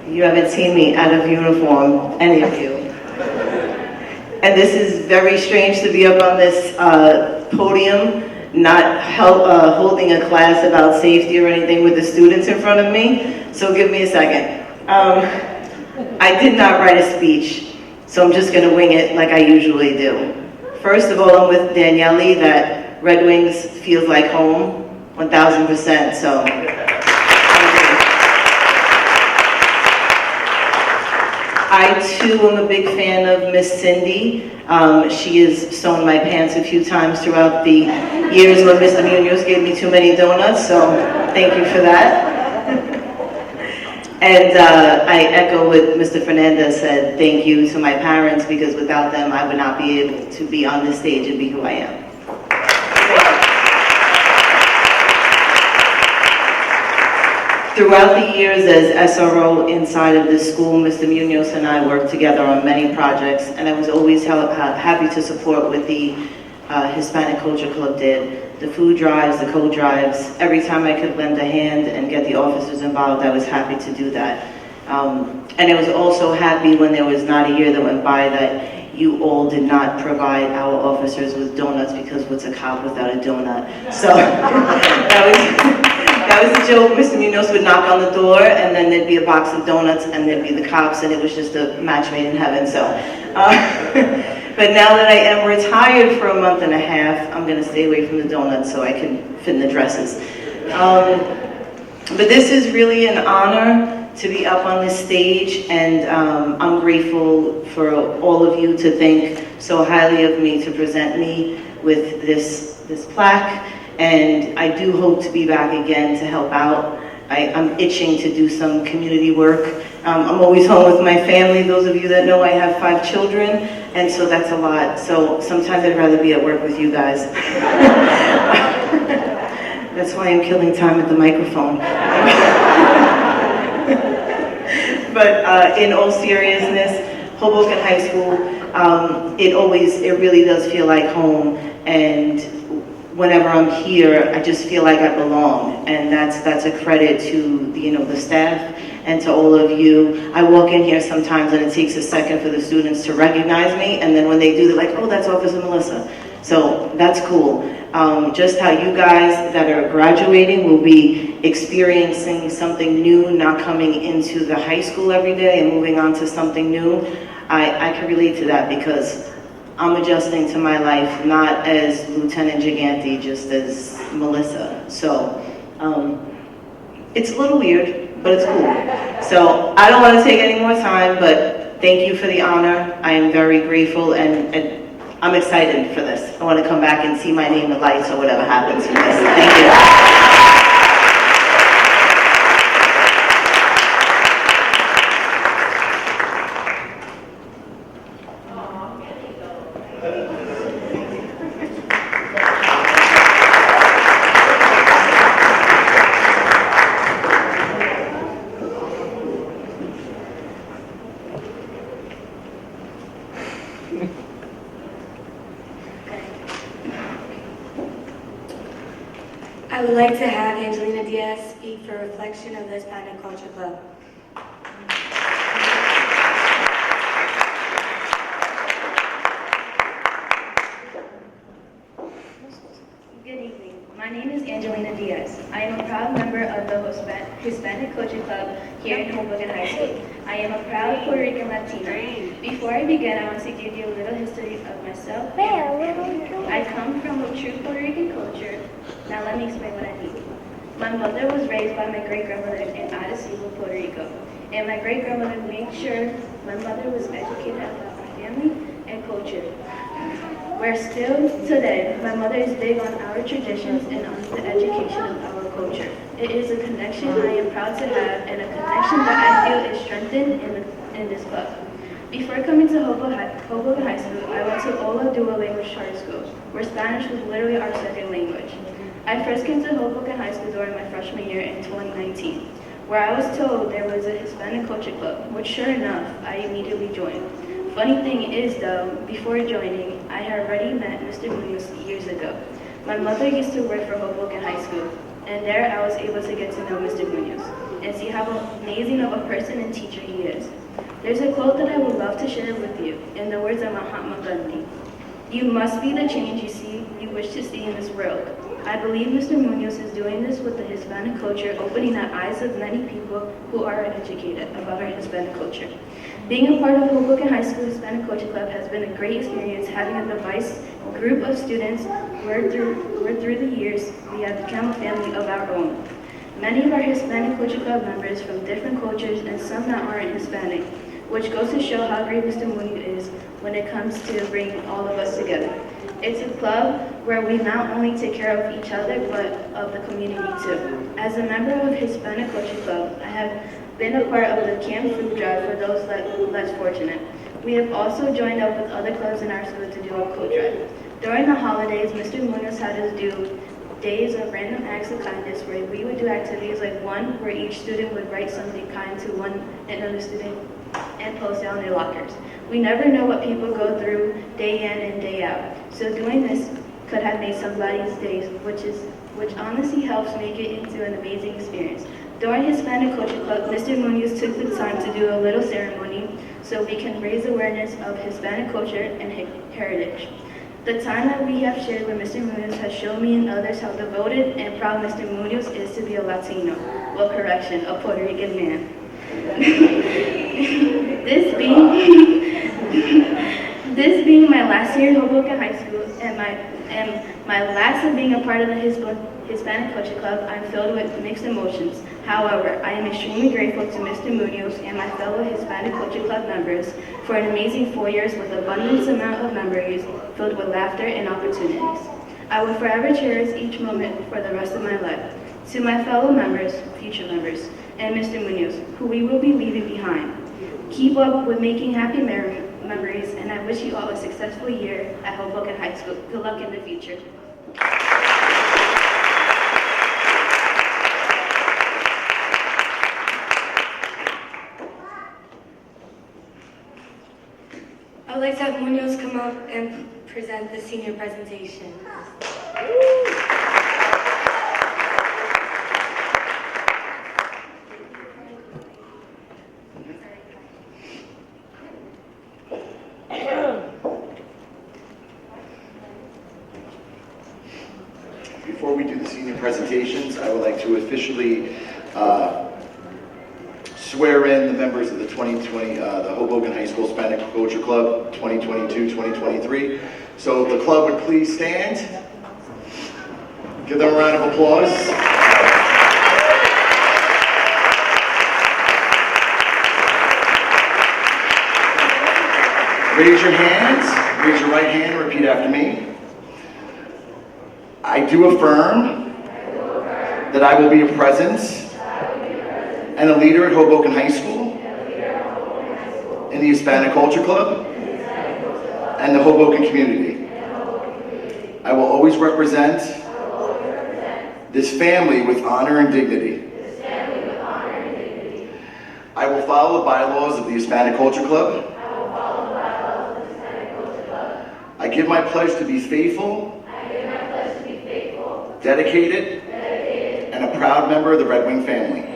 You haven't seen me out of uniform, any of you. And this is very strange to be up on this podium, not holding a class about safety or anything with the students in front of me. So give me a second. I did not write a speech, so I'm just gonna wing it like I usually do. First of all, I'm with Daniele that Red Wings feels like home, 1000%, so. I too am a big fan of Miss Cindy. She has sewn my pants a few times throughout the years when Mr. Munoz gave me too many donuts, so thank you for that. And I echo what Mr. Fernandez said, thank you to my parents, because without them I would not be able to be on this stage and be who I am. Throughout the years as SRO inside of this school, Mr. Munoz and I worked together on many projects, and I was always happy to support what the Hispanic Culture Club did. The food drives, the code drives, every time I could lend a hand and get the officers involved, I was happy to do that. And I was also happy when there was not a year that went by that you all did not provide our officers with donuts, because what's a cop without a donut? So that was a joke. Mr. Munoz would knock on the door, and then there'd be a box of donuts, and there'd be the cops, and it was just a match made in heaven. So, but now that I am retired for a month and a half, I'm going to stay away from the donuts so I can fit in the dresses. But this is really an honor to be up on this stage, and I'm grateful for all of you to think so highly of me to present me with this plaque. And I do hope to be back again to help out. I'm itching to do some community work. I'm always home with my family. Those of you that know, I have 5 children, and so that's a lot. So sometimes I'd rather be at work with you guys. That's why I'm killing time at the microphone. But in all seriousness, Hoboken High School, it really does feel like home, and whenever I'm here, I just feel like I belong, and that's a credit to the staff and to all of you. I walk in here sometimes and it takes a second for the students to recognize me, and then when they do, they're like, oh, that's Officer Melissa. So that's cool. Just how you guys that are graduating will be experiencing something new, not coming into the high school every day and moving on to something new. I can relate to that, because I'm adjusting to my life, not as Lieutenant Gigante, just as Melissa. So it's a little weird, but it's cool. So I don't want to take any more time, but thank you for the honor. I am very grateful, and I'm excited for this. I want to come back and see my name in lights or whatever happens with this. Thank you. I would like to have Angelina Diaz speak for reflection of the Hispanic Culture Club. Good evening. My name is Angelina Diaz. I am a proud member of the Hispanic Culture Club here in Hoboken High School. I am a proud Puerto Rican Latina. Before I begin, I want to give you a little history of myself. I come from a true Puerto Rican culture. Now let me explain what I mean. My mother was raised by my great-grandmother in Arecibo, Puerto Rico. And my great-grandmother made sure my mother was educated about our family and culture. Where still today, my mother is big on our traditions and on the education of our culture. It is a connection I am proud to have and a connection that I feel is strengthened in this club. Before coming to Hoboken High School, I went to Ola Dual Language Charter School, where Spanish was literally our second language. I first came to Hoboken High School during my freshman year in 2019, where I was told there was a Hispanic Culture Club, which sure enough, I immediately joined. Funny thing is though, before joining, I had already met Mr. Munoz years ago. My mother used to work for Hoboken High School, and there I was able to get to know Mr. Munoz and see how amazing of a person and teacher he is. There's a quote that I would love to share with you in the words of Mahatma Gandhi. You must be the change you wish to see in this world. I believe Mr. Munoz is doing this with the Hispanic culture, opening the eyes of many people who are educated about our Hispanic culture. Being a part of Hoboken High School Hispanic Culture Club has been a great experience, having a diverse group of students where through the years we have become a family of our own. Many of our Hispanic Culture Club members from different cultures and some that aren't Hispanic, which goes to show how great Mr. Munoz is when it comes to bringing all of us together. It's a club where we not only take care of each other, but of the community too. As a member of Hispanic Culture Club, I have been a part of the camp food drive for those less fortunate. We have also joined up with other clubs in our school to do a coat drive. During the holidays, Mr. Munoz had us do days of random acts of kindness where we would do activities like one where each student would write something kind to another student and post it on their lockers. We never know what people go through day in and day out. So doing this could have made somebody's days, which honestly helps make it into an amazing experience. During Hispanic Culture Club, Mr. Munoz took the time to do a little ceremony so we can raise awareness of Hispanic culture and heritage. The time that we have shared with Mr. Munoz has shown me and others how devoted and proud Mr. Munoz is to be a Latino. Well, correction, a Puerto Rican man. This being my last year in Hoboken High School and my last of being a part of the Hispanic Culture Club, I'm filled with mixed emotions. However, I am extremely grateful to Mr. Munoz and my fellow Hispanic Culture Club members for an amazing 4 years with abundance amount of memories filled with laughter and opportunities. I will forever cherish each moment for the rest of my life. To my fellow members, future members, and Mr. Munoz, who we will be leaving behind, keep up with making happy memories, and I wish you all a successful year at Hoboken High School. Good luck in the future. I would like to have Munoz come up and present the senior presentation. Before we do the senior presentations, I would like to officially swear in the members of the 2020, the Hoboken High School Hispanic Culture Club 2022-2023. So if the club would please stand, give them a round of applause. Raise your hands, raise your right hand, and repeat after me. I do affirm that I will be a presence and a leader at Hoboken High School, in the Hispanic Culture Club, and the Hoboken community. I will always represent this family with honor and dignity. I will follow the bylaws of the Hispanic Culture Club. I give my pledge to be faithful, dedicated, and a proud member of the Red Wing family.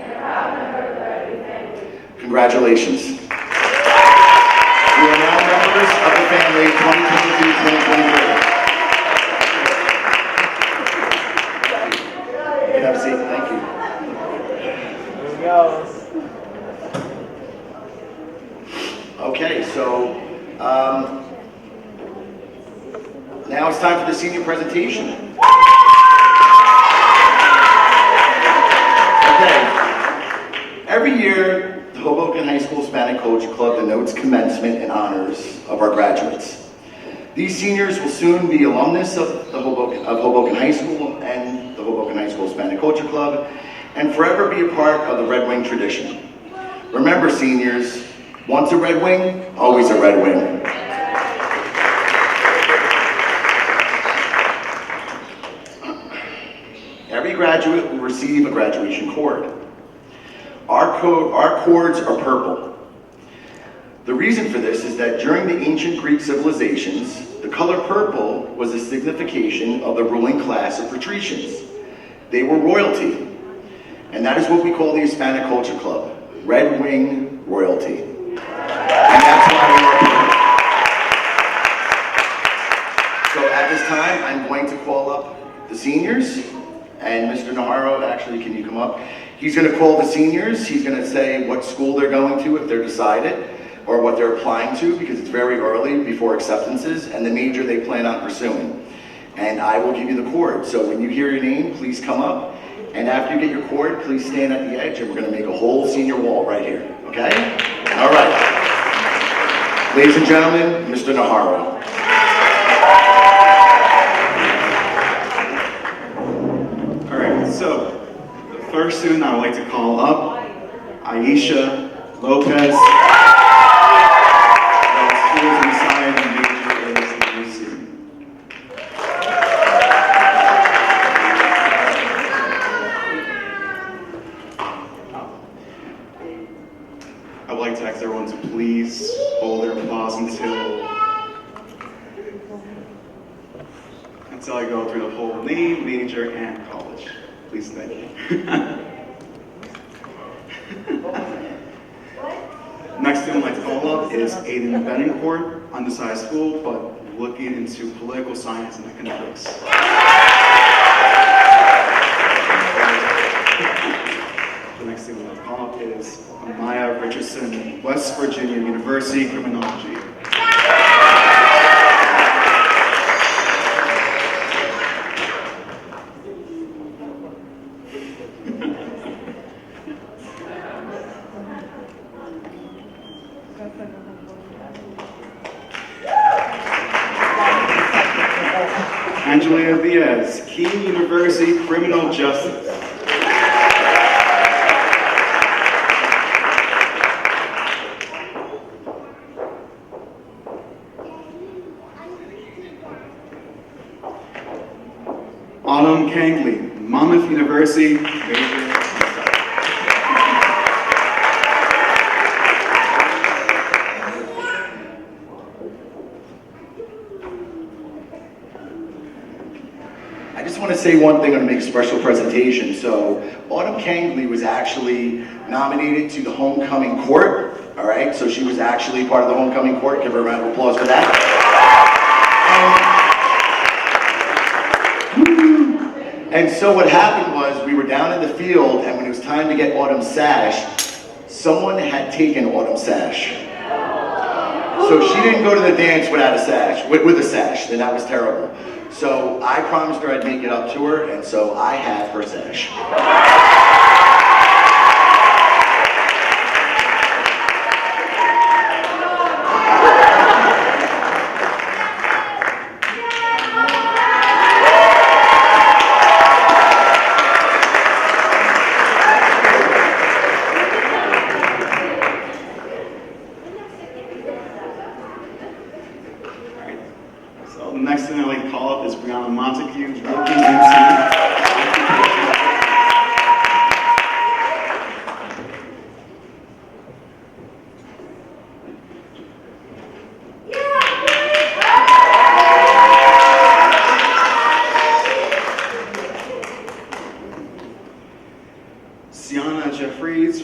Congratulations. You are now members of the family 2022-2023. have a seat. Thank you. There we go. Okay, so now it's time for the senior presentation. Okay, every year the Hoboken High School Hispanic Culture Club denotes commencement and honors of our graduates. These seniors will soon be alumnus of Hoboken High School and the Hoboken High School Hispanic Culture Club, and forever be a part of the Red Wing tradition. Remember, seniors, once a Red Wing, always a Red Wing. Every graduate will receive a graduation cord. Our cords are purple. The reason for this is that during the ancient Greek civilizations, the color purple was a signification of the ruling class of patricians. They were royalty. And that is what we call the Hispanic Culture Club, Red Wing royalty. And that's why we are here. So at this time, I'm going to call up the seniors, and Mr. Navarro, actually, can you come up? He's going to call the seniors. He's going to say what school they're going to if they're decided, or what they're applying to, because it's very early before acceptances, and the major they plan on pursuing. And I will give you the cord. So when you hear your name, please come up. And after you get your cord, please stand at the edge, and we're going to make a whole senior wall right here, okay? All right. Ladies and gentlemen, Mr. Navarro. All right, so the first student I would like to call up, Aisha Lopez. Schools inside and major is nursing. I would like to ask everyone to please hold their applause until I go through the whole name, major, and college. Please, thank you. Next thing I'd like to call up is Aiden Benningcourt, undesized school, but looking into political science and economics. The next thing I'd like to call up is Maya Richardson, West Virginia University, criminology. Angelia Diaz, Keene University, criminal justice. Autumn Kangley, Monmouth University, major. I just want to say one thing. I'm going to make a special presentation. So Autumn Kangley was actually nominated to the homecoming court. All right, so she was actually part of the homecoming court. Give her a round of applause for that. And so what happened was we were down in the field, and when it was time to get Autumn's sash, someone had taken Autumn's sash. So she didn't go to the dance without a sash, with a sash, and that was terrible. So I promised her I'd make it up to her, and so I have her sash.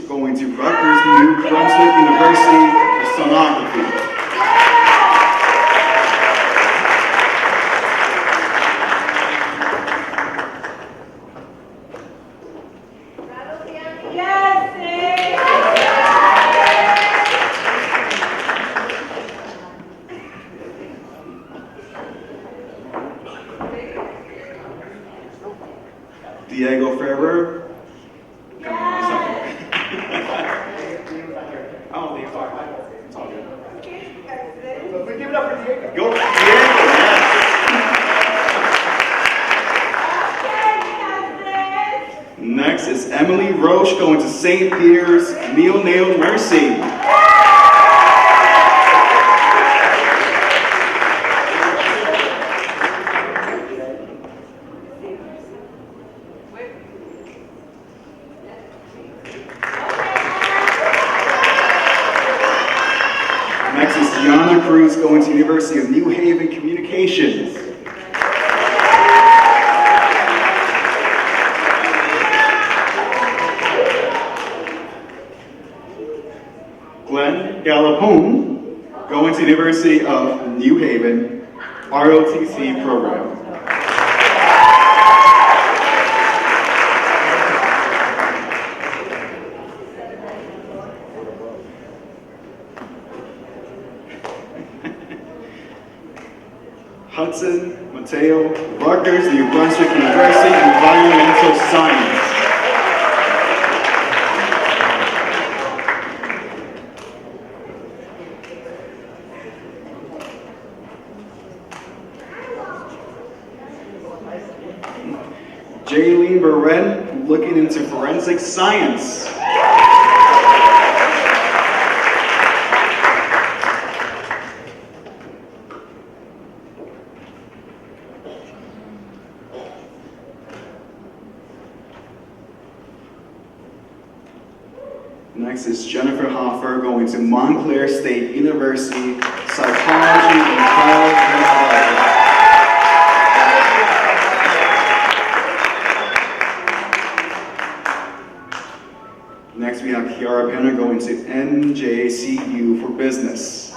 Going to Rutgers, New Brunswick University for sonography. Diego Ferrer. I don't think it's all right. It's all good. So we give it up for Diego. Go, Diego, yes. Next is Emily Roche going to St. Peter's Neonatal Nursing. Next is Cruz going to University of New Haven Communications. Glenn Galapone going to University of New Haven ROTC program. Hudson Mateo, Rutgers, New Brunswick University, Environmental Science. Jaylene Beren, looking into forensic science. Next is Jennifer Hoffer going to Montclair State University, Psychology and Child Development. Next we have Kiara Penner going to NJCU for Business.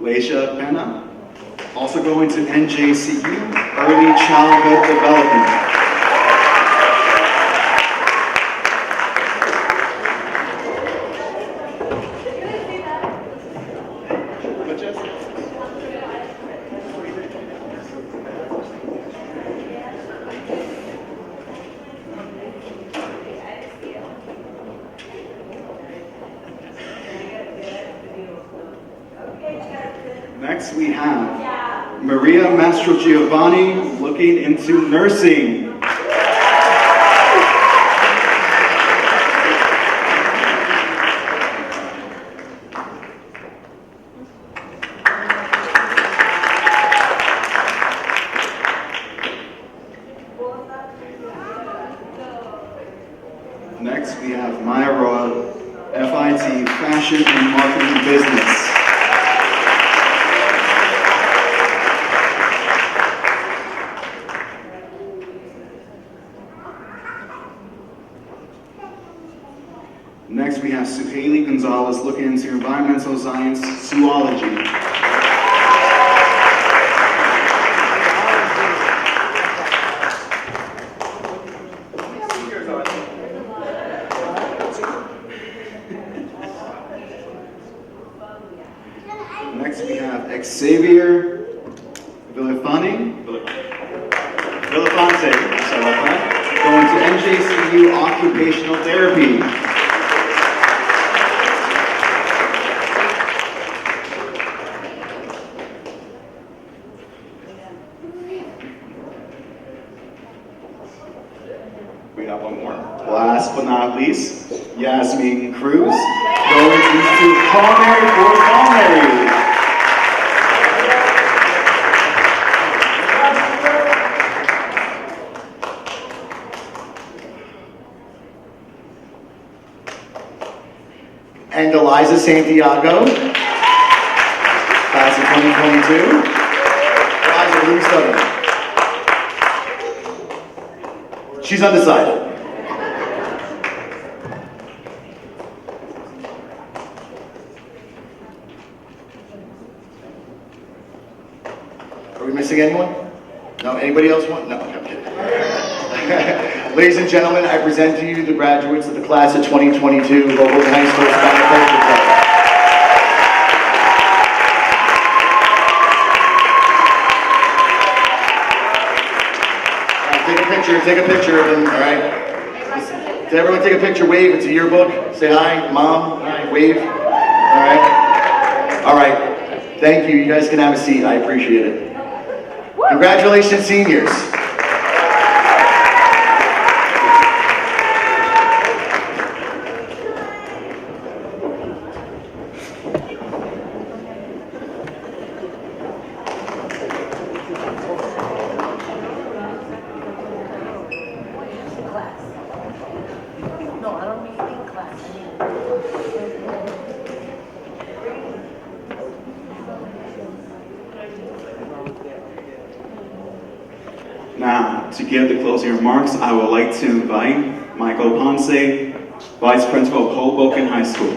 Leisha Penna, also going to NJCU, Early Childhood Development. Next we have Maria Mastro Giovanni looking into nursing. Next we have Maya Roa, FIT Fashion and Marketing Business. Next we have Suhaili Gonzalez looking into environmental science, zoology. Next we have Xavier Villafante, sorry about that, going to NJCU Occupational Therapy. We have one more. Last but not least, Yasmin Cruz, going into culinary for culinary. And Eliza Santiago, class of 2022. Eliza, what are you studying? She's undecided. Are we missing anyone? No, anybody else want? No, I'm kidding. Ladies and gentlemen, I present to you the graduates of the class of 2022 Hoboken High School Hispanic Culture Club. Take a picture of them, all right? Did everyone take a picture? Wave, it's a yearbook. Say hi, mom, hi, wave. All right? All right, thank you. You guys can have a seat, I appreciate it. Congratulations, seniors. Now, to give the closing remarks, I would like to invite Michael Ponce, Vice Principal of Hoboken High School.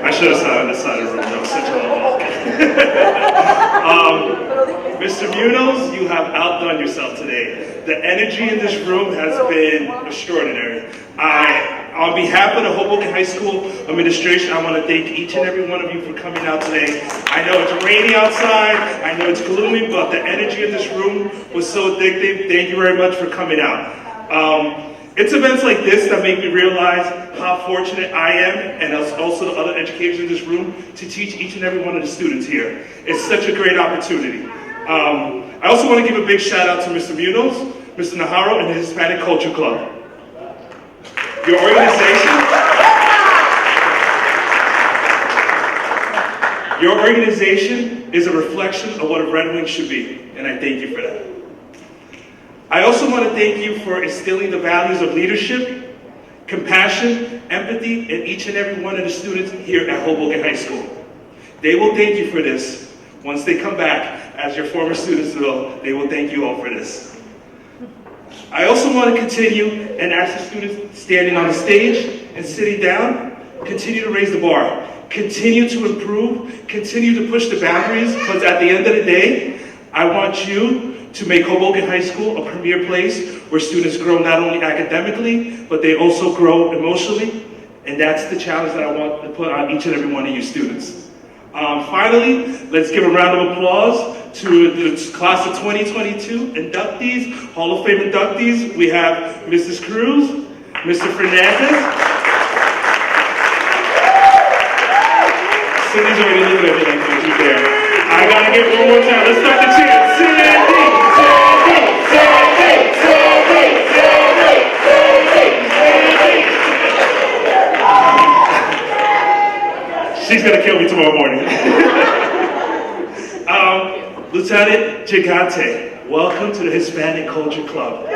I should have sat on this side of the room, that was such a Mr. Munoz, you have outdone yourself today. The energy in this room has been extraordinary. On behalf of the Hoboken High School administration, I want to thank each and every one of you for coming out today. I know it's rainy outside, I know it's gloomy, but the energy in this room was so addictive. Thank you very much for coming out. It's events like this that make me realize how fortunate I am, and also the other educators in this room, to teach each and every one of the students here. It's such a great opportunity. I also want to give a big shout out to Mr. Munoz, Mr. Najarro, and the Hispanic Culture Club. Your organization is a reflection of what a Red Wing should be, and I thank you for that. I also want to thank you for instilling the values of leadership, compassion, empathy in each and every one of the students here at Hoboken High School. They will thank you for this. Once they come back, as your former students will, they will thank you all for this. I also want to continue and ask the students standing on the stage and sitting down, continue to raise the bar, continue to improve, continue to push the boundaries, because at the end of the day, I want you to make Hoboken High School a premier place where students grow not only academically, but they also grow emotionally, and that's the challenge that I want to put on each and every one of you students. Finally, let's give a round of applause to the class of 2022 inductees, Hall of Fame inductees. We have Mrs. Cruz, Mr. Fernandez. Cindy's already looking at me like she's there. I gotta get one more time. Let's start the chant. Cindy, she's gonna kill me tomorrow morning. Lieutenant Gigante, welcome to the Hispanic Culture Club.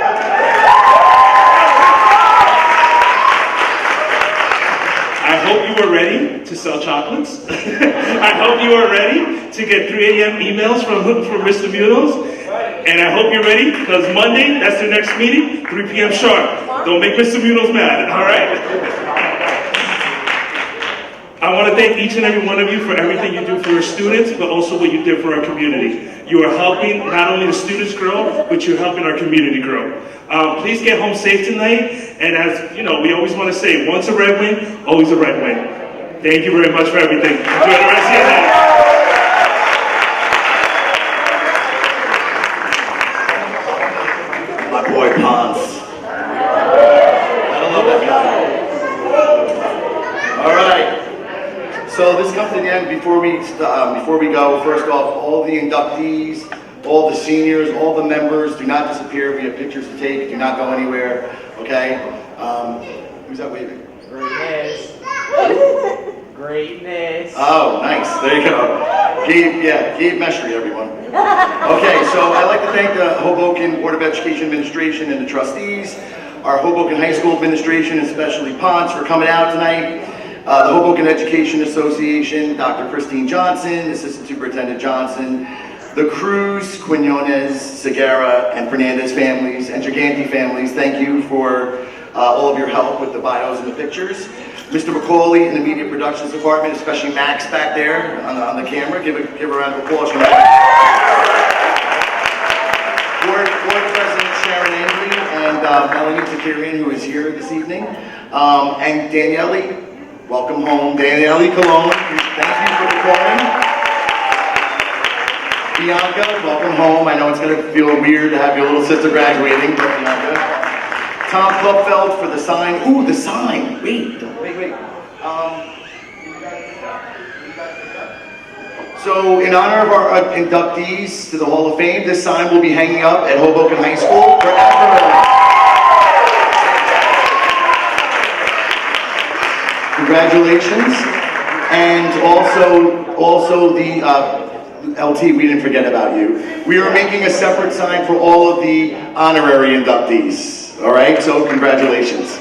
I hope you are ready to sell chocolates. I hope you are ready to get 3 a.m. emails from Mr. Munoz. And I hope you're ready, because Monday, that's the next meeting, 3 p.m. sharp. Don't make Mr. Munoz mad, all right? I want to thank each and every one of you for everything you do for your students, but also what you did for our community. You are helping not only the students grow, but you're helping our community grow. Please get home safe tonight, and as you know, we always want to say, once a Red Wing, always a Red Wing. Thank you very much for everything. Enjoy the rest of your night. My boy Ponce. I love that guy. All right. So this comes to the end. Before we go, first off, all the inductees, all the seniors, all the members, do not disappear. We have pictures to take. Do not go anywhere. Okay. Who's that waving? Greatness. Greatness. Oh, nice. There you go. Gabe Mestry, everyone. Okay, so I'd like to thank the Hoboken Board of Education Administration and the trustees, our Hoboken High School Administration, especially Ponce, for coming out tonight. The Hoboken Education Association, Dr. Christine Johnson, Assistant Superintendent Johnson, The Cruz, Quinones, Segarra, and Fernandez families, and Gigante families, thank you for all of your help with the bios and the pictures. Mr. McCauley in the Media Productions Department, especially Max back there on the camera. Give a round of applause for Max. Board President Sharon Angley and Melanie Takirian, who is here this evening. And Daniele, welcome home. Daniele Colon, thank you for the calling. Bianca, welcome home. I know it's going to feel weird to have your little sister graduating, but Bianca. Tom Klupfeld for the sign. Ooh, the sign. Wait. So in honor of our inductees to the Hall of Fame, this sign will be hanging up at Hoboken High School forever. Congratulations. And also the LT, we didn't forget about you. We are making a separate sign for all of the honorary inductees. All right, so congratulations.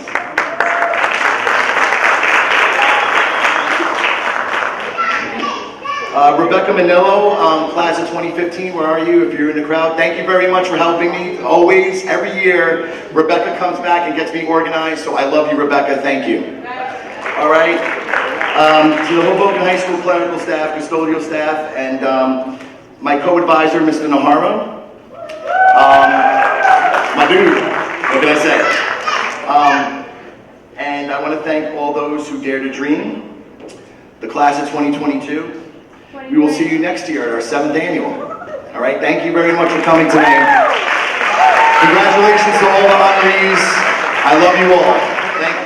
Rebecca Manillo, class of 2015, where are you if you're in the crowd? Thank you very much for helping me. Always, every year, Rebecca comes back and gets me organized, so I love you, Rebecca. Thank you. All right. To the Hoboken High School clerical staff, custodial staff, and my co-advisor, Mr. Naharro. My dude, what can I say? And I want to thank all those who dare to dream, the class of 2022. We will see you next year at our 7th annual. All right, thank you very much for coming today. Congratulations to all the honorees. I love you all. Thank you.